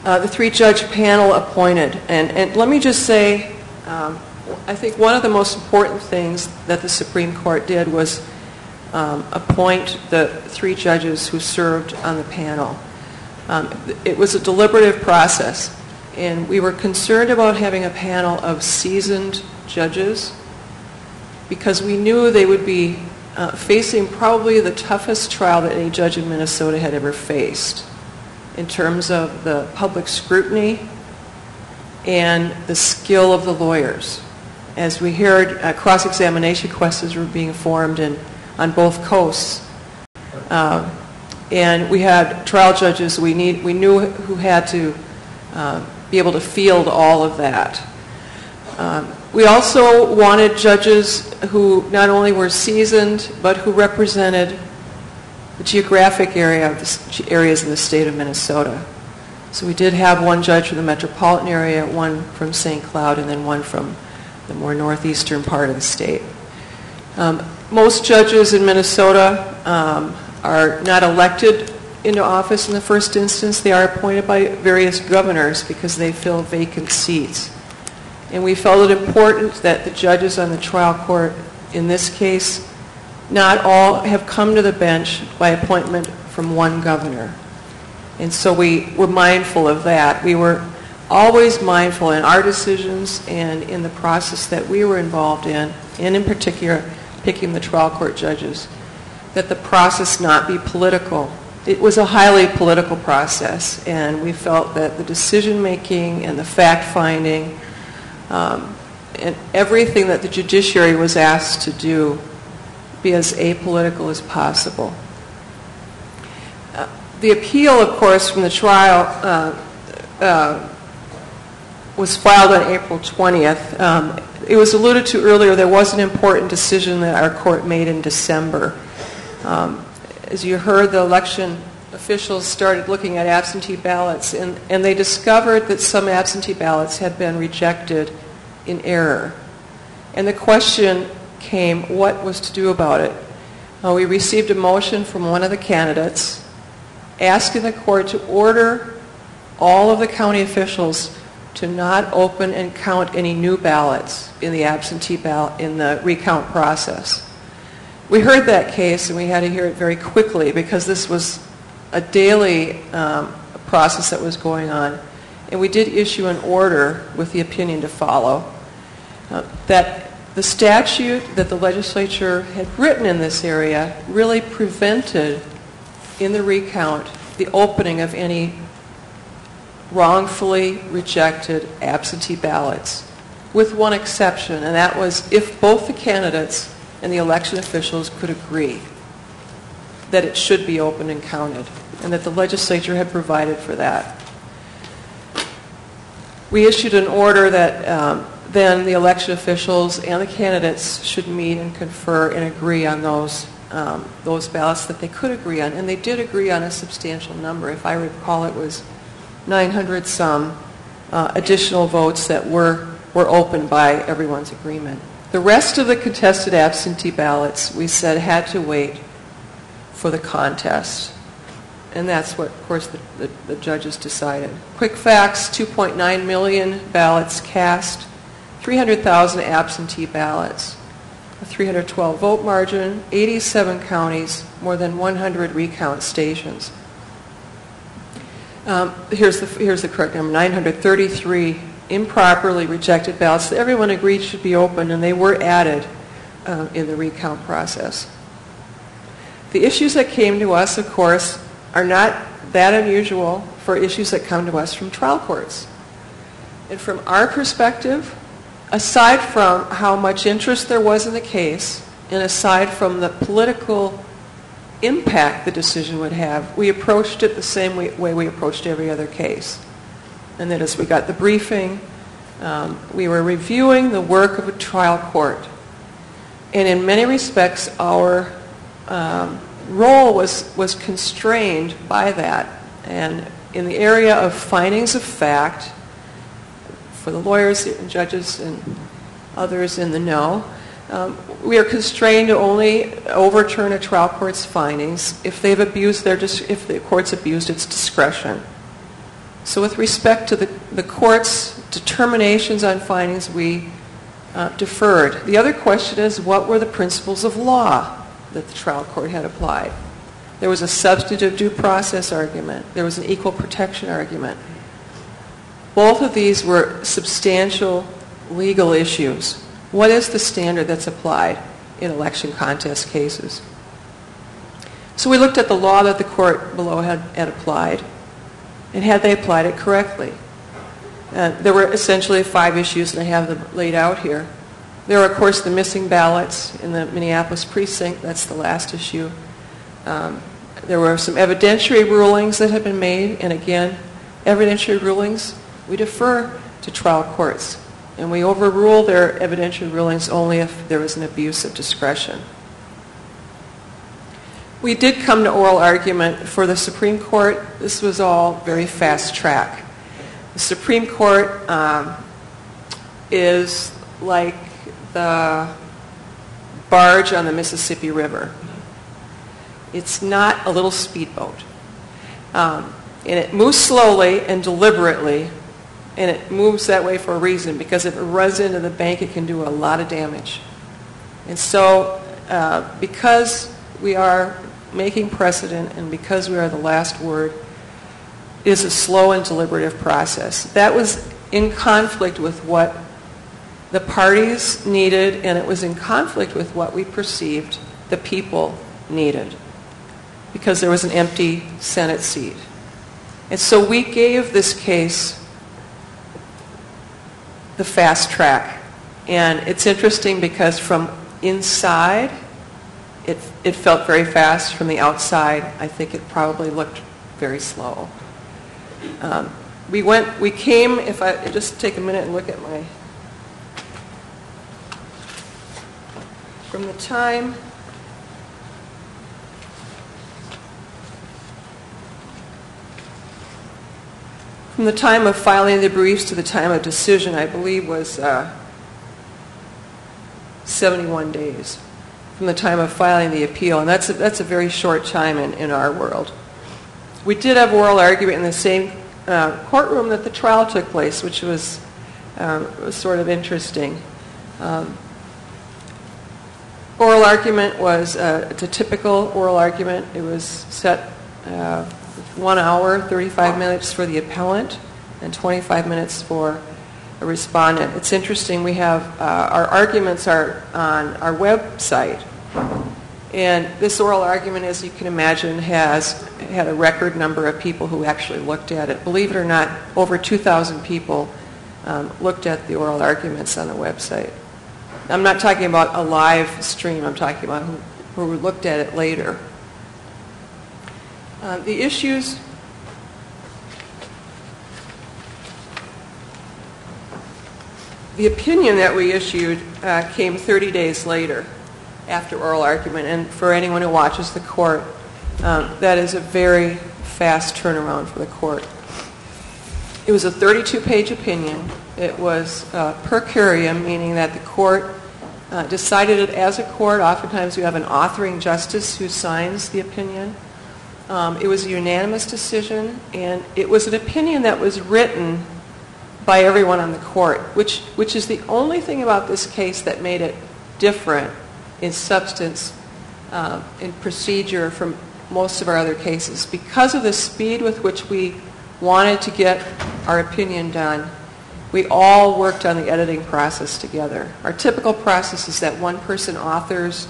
The 3-judge panel appointed. And let me just say, I think one of the most important things that the Supreme Court did was appoint the 3 judges who served on the panel. It was a deliberative process, and we were concerned about having a panel of seasoned judges because we knew they would be facing probably the toughest trial that any judge in Minnesota had ever faced, in terms of the public scrutiny and the skill of the lawyers. As we heard, cross-examination questions were being formed on both coasts. And we had trial judges we knew who had to be able to field all of that. We also wanted judges who not only were seasoned, but who represented the geographic areas in the state of Minnesota. So we did have one judge from the metropolitan area, one from St. Cloud, and then one from the more northeastern part of the state. Most judges in Minnesota are not elected into office in the first instance. They are appointed by various governors because they fill vacant seats. And we felt it important that the judges on the trial court, in this case, not all have come to the bench by appointment from one governor. And so we were mindful of that. We were always mindful in our decisions and in the process that we were involved in, and in particular, picking the trial court judges, that the process not be political. It was a highly political process, and we felt that the decision-making and the fact-finding and everything that the judiciary was asked to do be as apolitical as possible. The appeal, of course, from the trial was filed on April 20th. It was alluded to earlier, there was an important decision that our court made in December. As you heard, the election officials started looking at absentee ballots, and they discovered that some absentee ballots had been rejected in error. And the question came, what was to do about it? We received a motion from one of the candidates asking the court to order all of the county officials to not open and count any new ballots in the absentee ballot in the recount process. We heard that case, and we had to hear it very quickly because this was a daily process that was going on. And we did issue an order with the opinion to follow that the statute that the legislature had written in this area really prevented in the recount the opening of any wrongfully rejected absentee ballots, with one exception, and that was if both the candidates and the election officials could agree that it should be opened and counted, and that the legislature had provided for that. We issued an order that then the election officials and the candidates should meet and confer and agree on those ballots that they could agree on, and they did agree on a substantial number. If I recall, it was 900 some additional votes that were opened by everyone's agreement. The rest of the contested absentee ballots, we said, had to wait for the contest. And that's what, of course, the judges decided. Quick facts, 2.9 million ballots cast, 300,000 absentee ballots, a 312 vote margin, 87 counties, more than 100 recount stations. Here's the correct number, 933 improperly rejected ballots that everyone agreed should be opened, and they were added in the recount process. The issues that came to us, of course, are not that unusual for issues that come to us from trial courts. And from our perspective, aside from how much interest there was in the case, and aside from the political impact the decision would have, we approached it the same way we approached every other case. And that as we got the briefing, we were reviewing the work of a trial court. And in many respects, our role was constrained by that. And in the area of findings of fact, for the lawyers and judges and others in the know, we are constrained to only overturn a trial court's findings if they've abused if the court's abused its discretion. So with respect to the court's determinations on findings, we deferred. The other question is, what were the principles of law that the trial court had applied? There was a substantive due process argument. There was an equal protection argument. Both of these were substantial legal issues. What is the standard that's applied in election contest cases? So we looked at the law that the court below had applied, and had they applied it correctly. There were essentially 5 issues, and I have them laid out here. There are, of course, the missing ballots in the Minneapolis precinct. That's the last issue. There were some evidentiary rulings that had been made, and again, evidentiary rulings, we defer to trial courts. And we overrule their evidentiary rulings only if there was an abuse of discretion. We did come to oral argument for the Supreme Court. This was all very fast track. The Supreme Court is like the barge on the Mississippi River. It's not a little speedboat. And it moves slowly and deliberately, and it moves that way for a reason, because if it runs into the bank, it can do a lot of damage. And so because we are making precedent and because we are the last word, it is a slow and deliberative process. That was in conflict with what the parties needed, and it was in conflict with what we perceived the people needed because there was an empty Senate seat. And so we gave this case the fast track. And it's interesting because from inside, it felt very fast. From the outside, I think it probably looked very slow. We came, if I just take a minute and look at my, from the time of filing the briefs to the time of decision, I believe was 71 days from the time of filing the appeal, and that's a very short time in our world. We did have oral argument in the same courtroom that the trial took place, which was sort of interesting. Oral argument was it's a typical oral argument. It was set 1 hour, 35 minutes for the appellant, and 25 minutes for a respondent. It's interesting, we have, our arguments are on our website, and this oral argument, as you can imagine, had a record number of people who actually looked at it. Believe it or not, over 2,000 people looked at the oral arguments on the website. I'm not talking about a live stream, I'm talking about who looked at it later. The issues, the opinion that we issued came 30 days later after oral argument, and for anyone who watches the court, that is a very fast turnaround for the court. It was a 32-page opinion. It was per curiam, meaning that the court decided it as a court. Oftentimes you have an authoring justice who signs the opinion. It was a unanimous decision, and it was an opinion that was written by everyone on the court, which is the only thing about this case that made it different in substance, in procedure from most of our other cases. Because of the speed with which we wanted to get our opinion done, we all worked on the editing process together. Our typical process is that one person authors,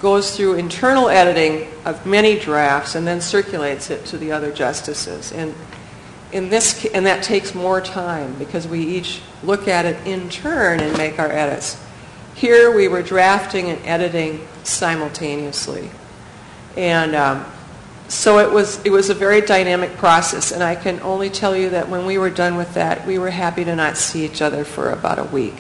goes through internal editing of many drafts, and then circulates it to the other justices. And that takes more time because we each look at it in turn and make our edits. Here we were drafting and editing simultaneously. And so it was a very dynamic process, and I can only tell you that when we were done with that, we were happy to not see each other for about a week.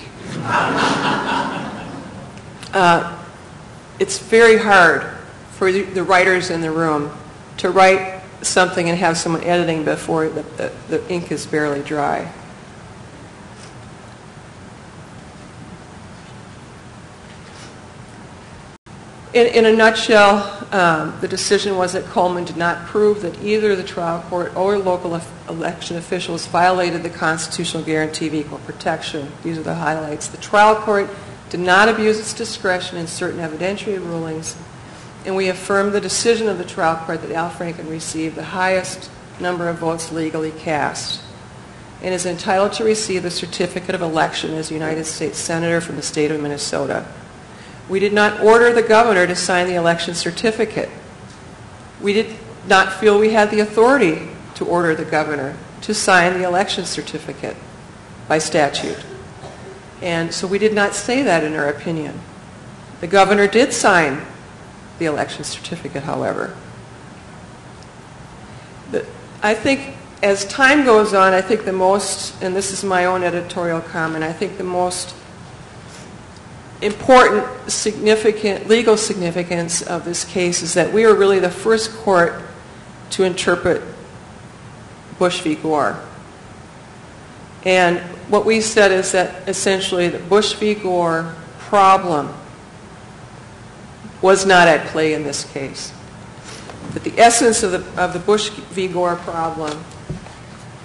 It's very hard for the writers in the room to write something and have someone editing before the ink is barely dry. In a nutshell, the decision was that Coleman did not prove that either the trial court or local election officials violated the constitutional guarantee of equal protection. These are the highlights. The trial court did not abuse its discretion in certain evidentiary rulings, and we affirmed the decision of the trial court that Al Franken received the highest number of votes legally cast and is entitled to receive the certificate of election as United States Senator from the state of Minnesota. We did not order the governor to sign the election certificate. We did not feel we had the authority to order the governor to sign the election certificate by statute. And so we did not say that in our opinion. The governor did sign the election certificate, however. I think as time goes on, I think the most, and this is my own editorial comment, I think the most important, significant legal significance of this case is that we were really the first court to interpret Bush v. Gore. And what we said is that essentially the Bush v. Gore problem was not at play in this case. But the essence of the Bush v. Gore problem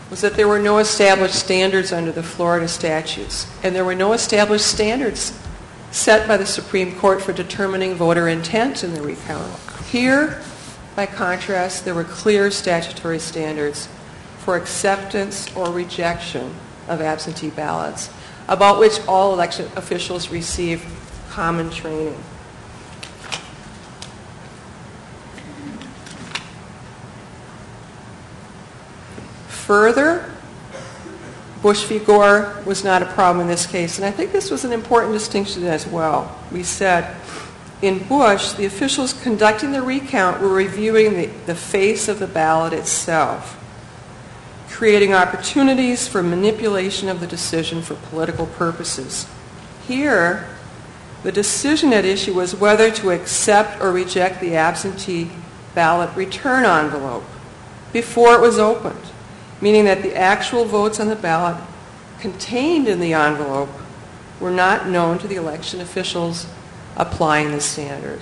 was that there were no established standards under the Florida statutes, and there were no established standards set by the Supreme Court for determining voter intent in the recount. Here, by contrast, there were clear statutory standards for acceptance or rejection of absentee ballots, about which all election officials receive common training. Further, Bush v. Gore was not a problem in this case, and I think this was an important distinction as well. We said, in Bush, the officials conducting the recount were reviewing the face of the ballot itself, creating opportunities for manipulation of the decision for political purposes. Here, the decision at issue was whether to accept or reject the absentee ballot return envelope before it was opened, meaning that the actual votes on the ballot contained in the envelope were not known to the election officials applying the standard.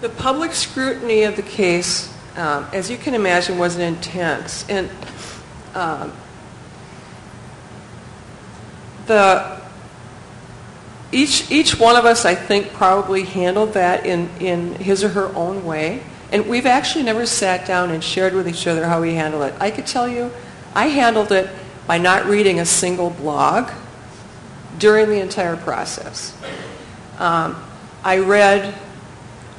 The public scrutiny of the case, as you can imagine, was intense. And each one of us, I think, probably handled that in his or her own way. And we've actually never sat down and shared with each other how we handle it. I could tell you, I handled it by not reading a single blog during the entire process. I read,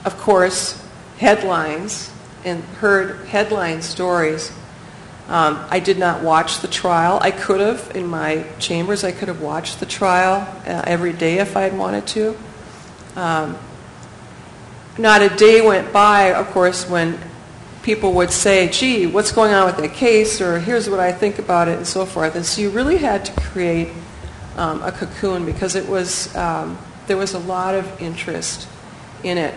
of course, headlines and heard headline stories. I did not watch the trial. I could have, in my chambers, I could have watched the trial every day if I had wanted to. Not a day went by, of course, when people would say, gee, what's going on with that case, or here's what I think about it, and so forth. And so you really had to create a cocoon because it was, there was a lot of interest in it.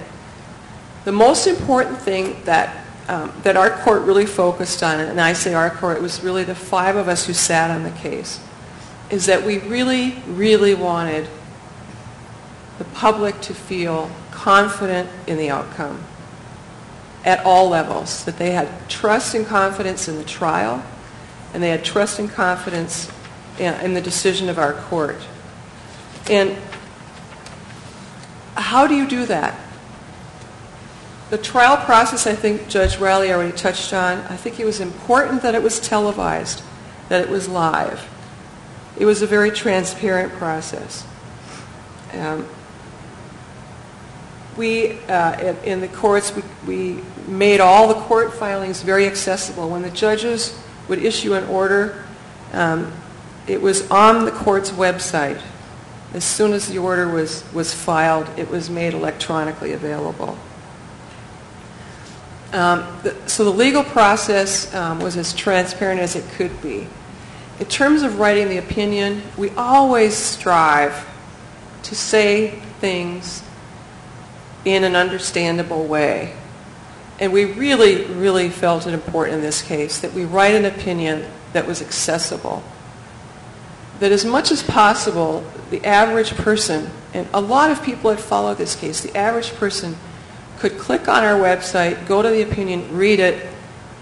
The most important thing that our court really focused on, and I say our court, it was really the five of us who sat on the case, is that we really, really wanted the public to feel confident in the outcome at all levels, that they had trust and confidence in the trial, and they had trust and confidence in the decision of our court. And how do you do that? The trial process, I think Judge Reilly already touched on. I think it was important that it was televised, that it was live. It was a very transparent process. In the courts, we made all the court filings very accessible. When the judges would issue an order, it was on the court's website. As soon as the order was filed, it was made electronically available. So the legal process was as transparent as it could be. In terms of writing the opinion, we always strive to say things in an understandable way. And we really, really felt it important in this case that we write an opinion that was accessible. That as much as possible, the average person, and a lot of people had followed this case, the average person could click on our website, go to the opinion, read it,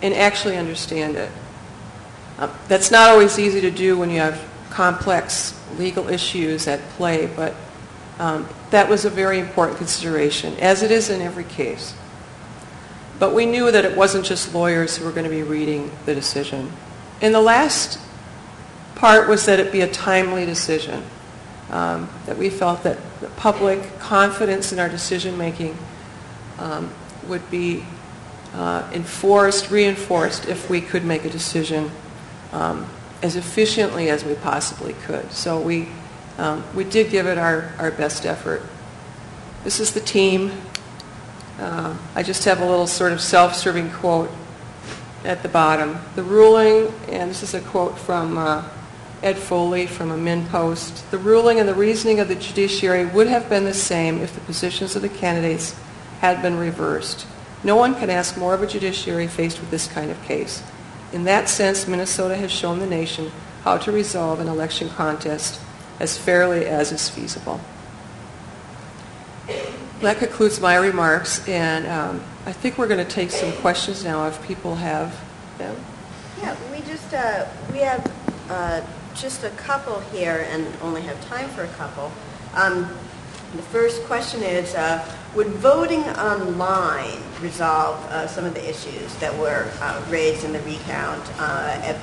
and actually understand it. That's not always easy to do when you have complex legal issues at play, but that was a very important consideration, as it is in every case. But we knew that it wasn't just lawyers who were going to be reading the decision. And the last part was that it be a timely decision, that we felt that the public confidence in our decision-making would be reinforced if we could make a decision as efficiently as we possibly could. So we did give it our best effort. This is the team. I just have a little sort of self-serving quote at the bottom. The ruling, and this is a quote from Ed Foley from a Min Post, the ruling and the reasoning of the judiciary would have been the same if the positions of the candidates had been reversed. No one can ask more of a judiciary faced with this kind of case. In that sense, Minnesota has shown the nation how to resolve an election contest as fairly as is feasible. That concludes my remarks, and I think we're going to take some questions now if people have them. Yeah, we have just a couple here and only have time for a couple. The first question is, would voting online resolve some of the issues that were raised in the recount,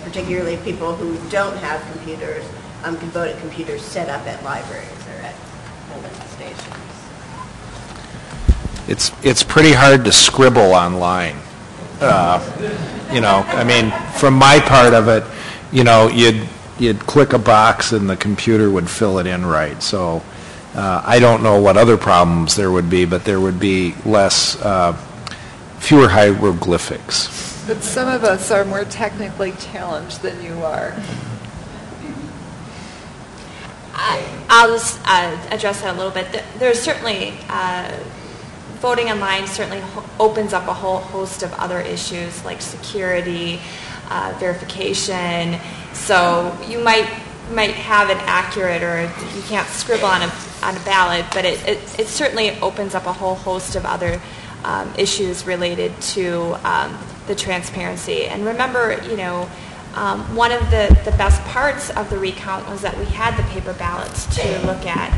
particularly people who don't have computers can vote at computers set up at libraries or at polling stations? It's pretty hard to scribble online. I mean, from my part of it, you'd click a box and the computer would fill it in right. So I don't know what other problems there would be, but there would be fewer hieroglyphics. But some of us are more technically challenged than you are. I'll just address that a little bit. There's certainly, voting online certainly opens up a whole host of other issues like security, verification. So you might have it accurate, or you can't scribble on a ballot, but it certainly opens up a whole host of other issues related to the transparency. And remember, one of the best parts of the recount was that we had the paper ballots to look at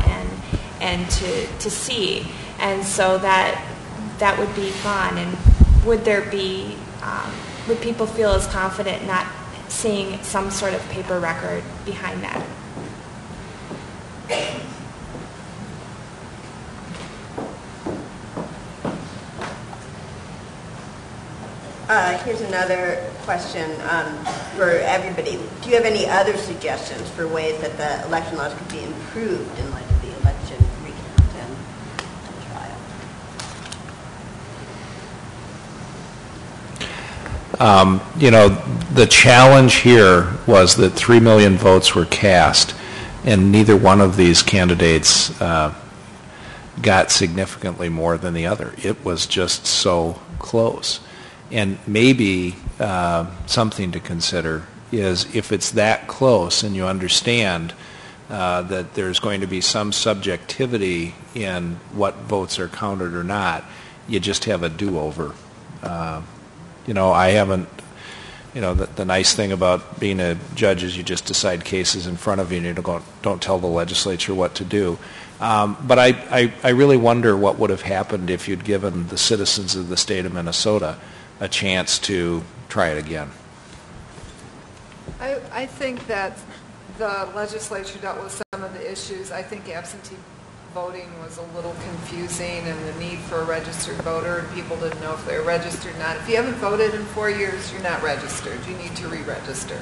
and to see, and so that would be fun. And would people feel as confident not seeing some sort of paper record behind that? Here's another question for everybody. Do you have any other suggestions for ways that the election laws could be improved in light of the election recount and trial? The challenge here was that 3 million votes were cast, and neither one of these candidates got significantly more than the other. It was just so close. And maybe something to consider is, if it's that close and you understand that there's going to be some subjectivity in what votes are counted or not, you just have a do-over. I haven't, the nice thing about being a judge is you just decide cases in front of you and you don't tell the legislature what to do. But I really wonder what would have happened if you'd given the citizens of the state of Minnesota a chance to try it again. I think that the legislature dealt with some of the issues. I think absentee voting was a little confusing, and the need for a registered voter, and people didn't know if they were registered or not. If you haven't voted in 4 years, you're not registered. You need to re-register.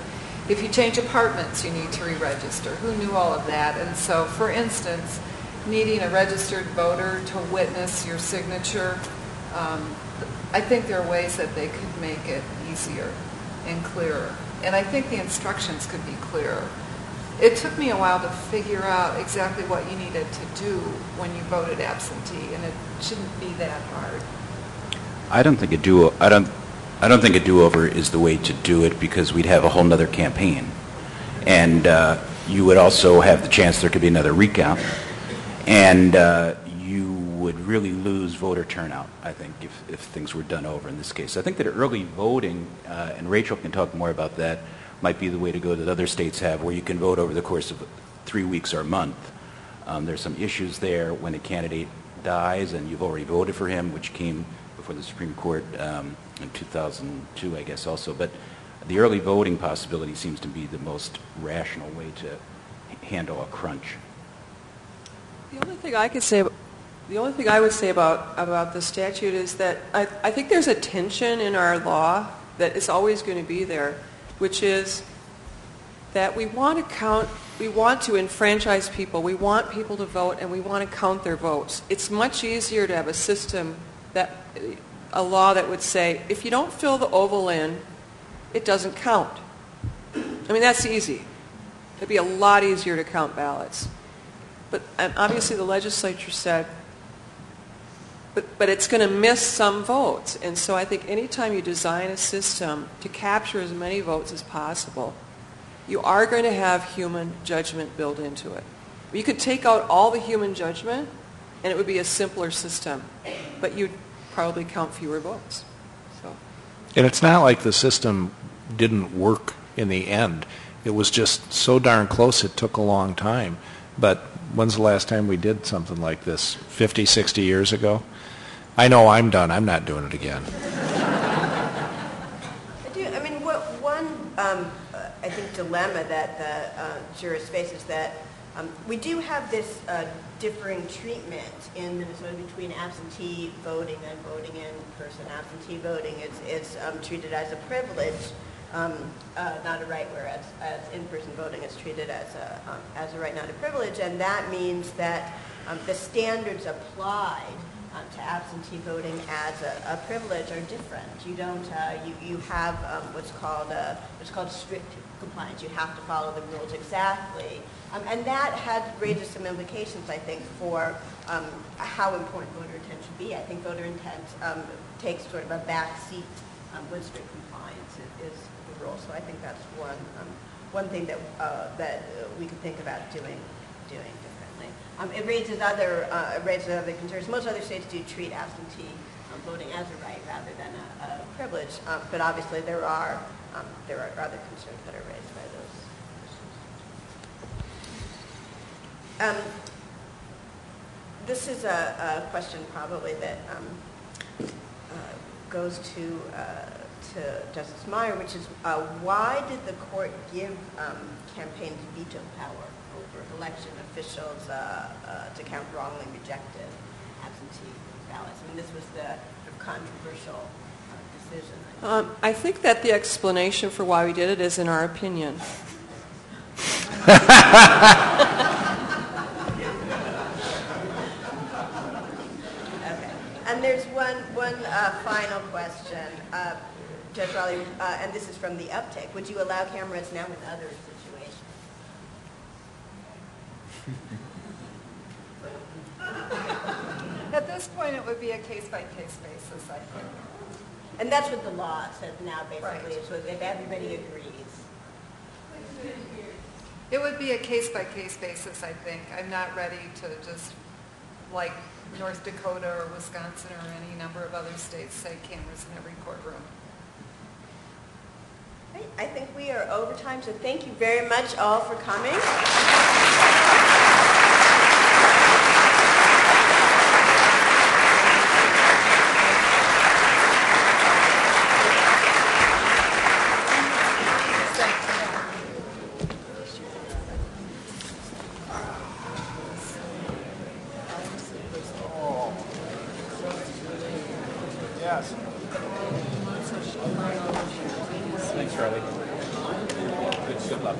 If you change apartments, you need to re-register. Who knew all of that? And so, for instance, needing a registered voter to witness your signature, I think there are ways that they could make it easier and clearer. And I think the instructions could be clearer. It took me a while to figure out exactly what you needed to do when you voted absentee, and it shouldn't be that hard. I don't think a do-over is the way to do it, because we'd have a whole nother campaign, and you would also have the chance there could be another recount, and you would really lose voter turnout, I think, if things were done over in this case. I think that early voting, and Rachel can talk more about that, might be the way to go that other states have, where you can vote over the course of 3 weeks or a month. There's some issues there when a candidate dies and you've already voted for him, which came before the Supreme Court in 2002, I guess, also. But the early voting possibility seems to be the most rational way to handle a crunch. The only thing I would say about the statute is that I think there's a tension in our law that is always going to be there, which is that we want to enfranchise people, we want people to vote, and we want to count their votes. It's much easier to have a system, a law that would say, if you don't fill the oval in, it doesn't count. I mean, that's easy. It'd be a lot easier to count ballots. But obviously the legislature said, but it's going to miss some votes. And so I think anytime you design a system to capture as many votes as possible, you are going to have human judgment built into it. You could take out all the human judgment, and it would be a simpler system. But you'd probably count fewer votes. So. And it's not like the system didn't work in the end. It was just so darn close it took a long time. But when's the last time we did something like this? 50, 60 years ago? I know I'm done. I'm not doing it again. One, I think, dilemma that the jurist faces, that We do have this differing treatment in Minnesota between absentee voting and voting in person. Absentee voting is treated as a privilege, not a right, whereas in-person voting is treated as a right, not a privilege, and that means that the standards applied to absentee voting as a privilege are different. You don't, you have what's called strict compliance. You have to follow the rules exactly. And that raises some implications, I think, for how important voter intent should be. I think voter intent takes sort of a back seat when strict compliance is the rule. So I think that's one thing that we could think about doing differently. It raises other concerns. Most other states do treat absentee voting as a right rather than a privilege, but obviously there are other concerns that are raised by those issues. This is a question probably that goes to Justice Meyer, which is why did the court give campaigns veto power over election officials to count wrongly rejected absentee ballots? I mean, this was the controversial decision. I think that the explanation for why we did it is in our opinion. Okay. And there's one final question. Judge Reilly, and this is from the UpTake. Would you allow cameras now in other situations? At this point, it would be a case-by-case basis, I think. And that's what the law says now, basically, Right. is if everybody agrees. It would be a case-by-case basis, I think. I'm not ready to just, like North Dakota or Wisconsin or any number of other states, say cameras in every courtroom. Great. I think we are over time, so thank you very much all for coming. Yes. Thanks, Reilly. Good luck.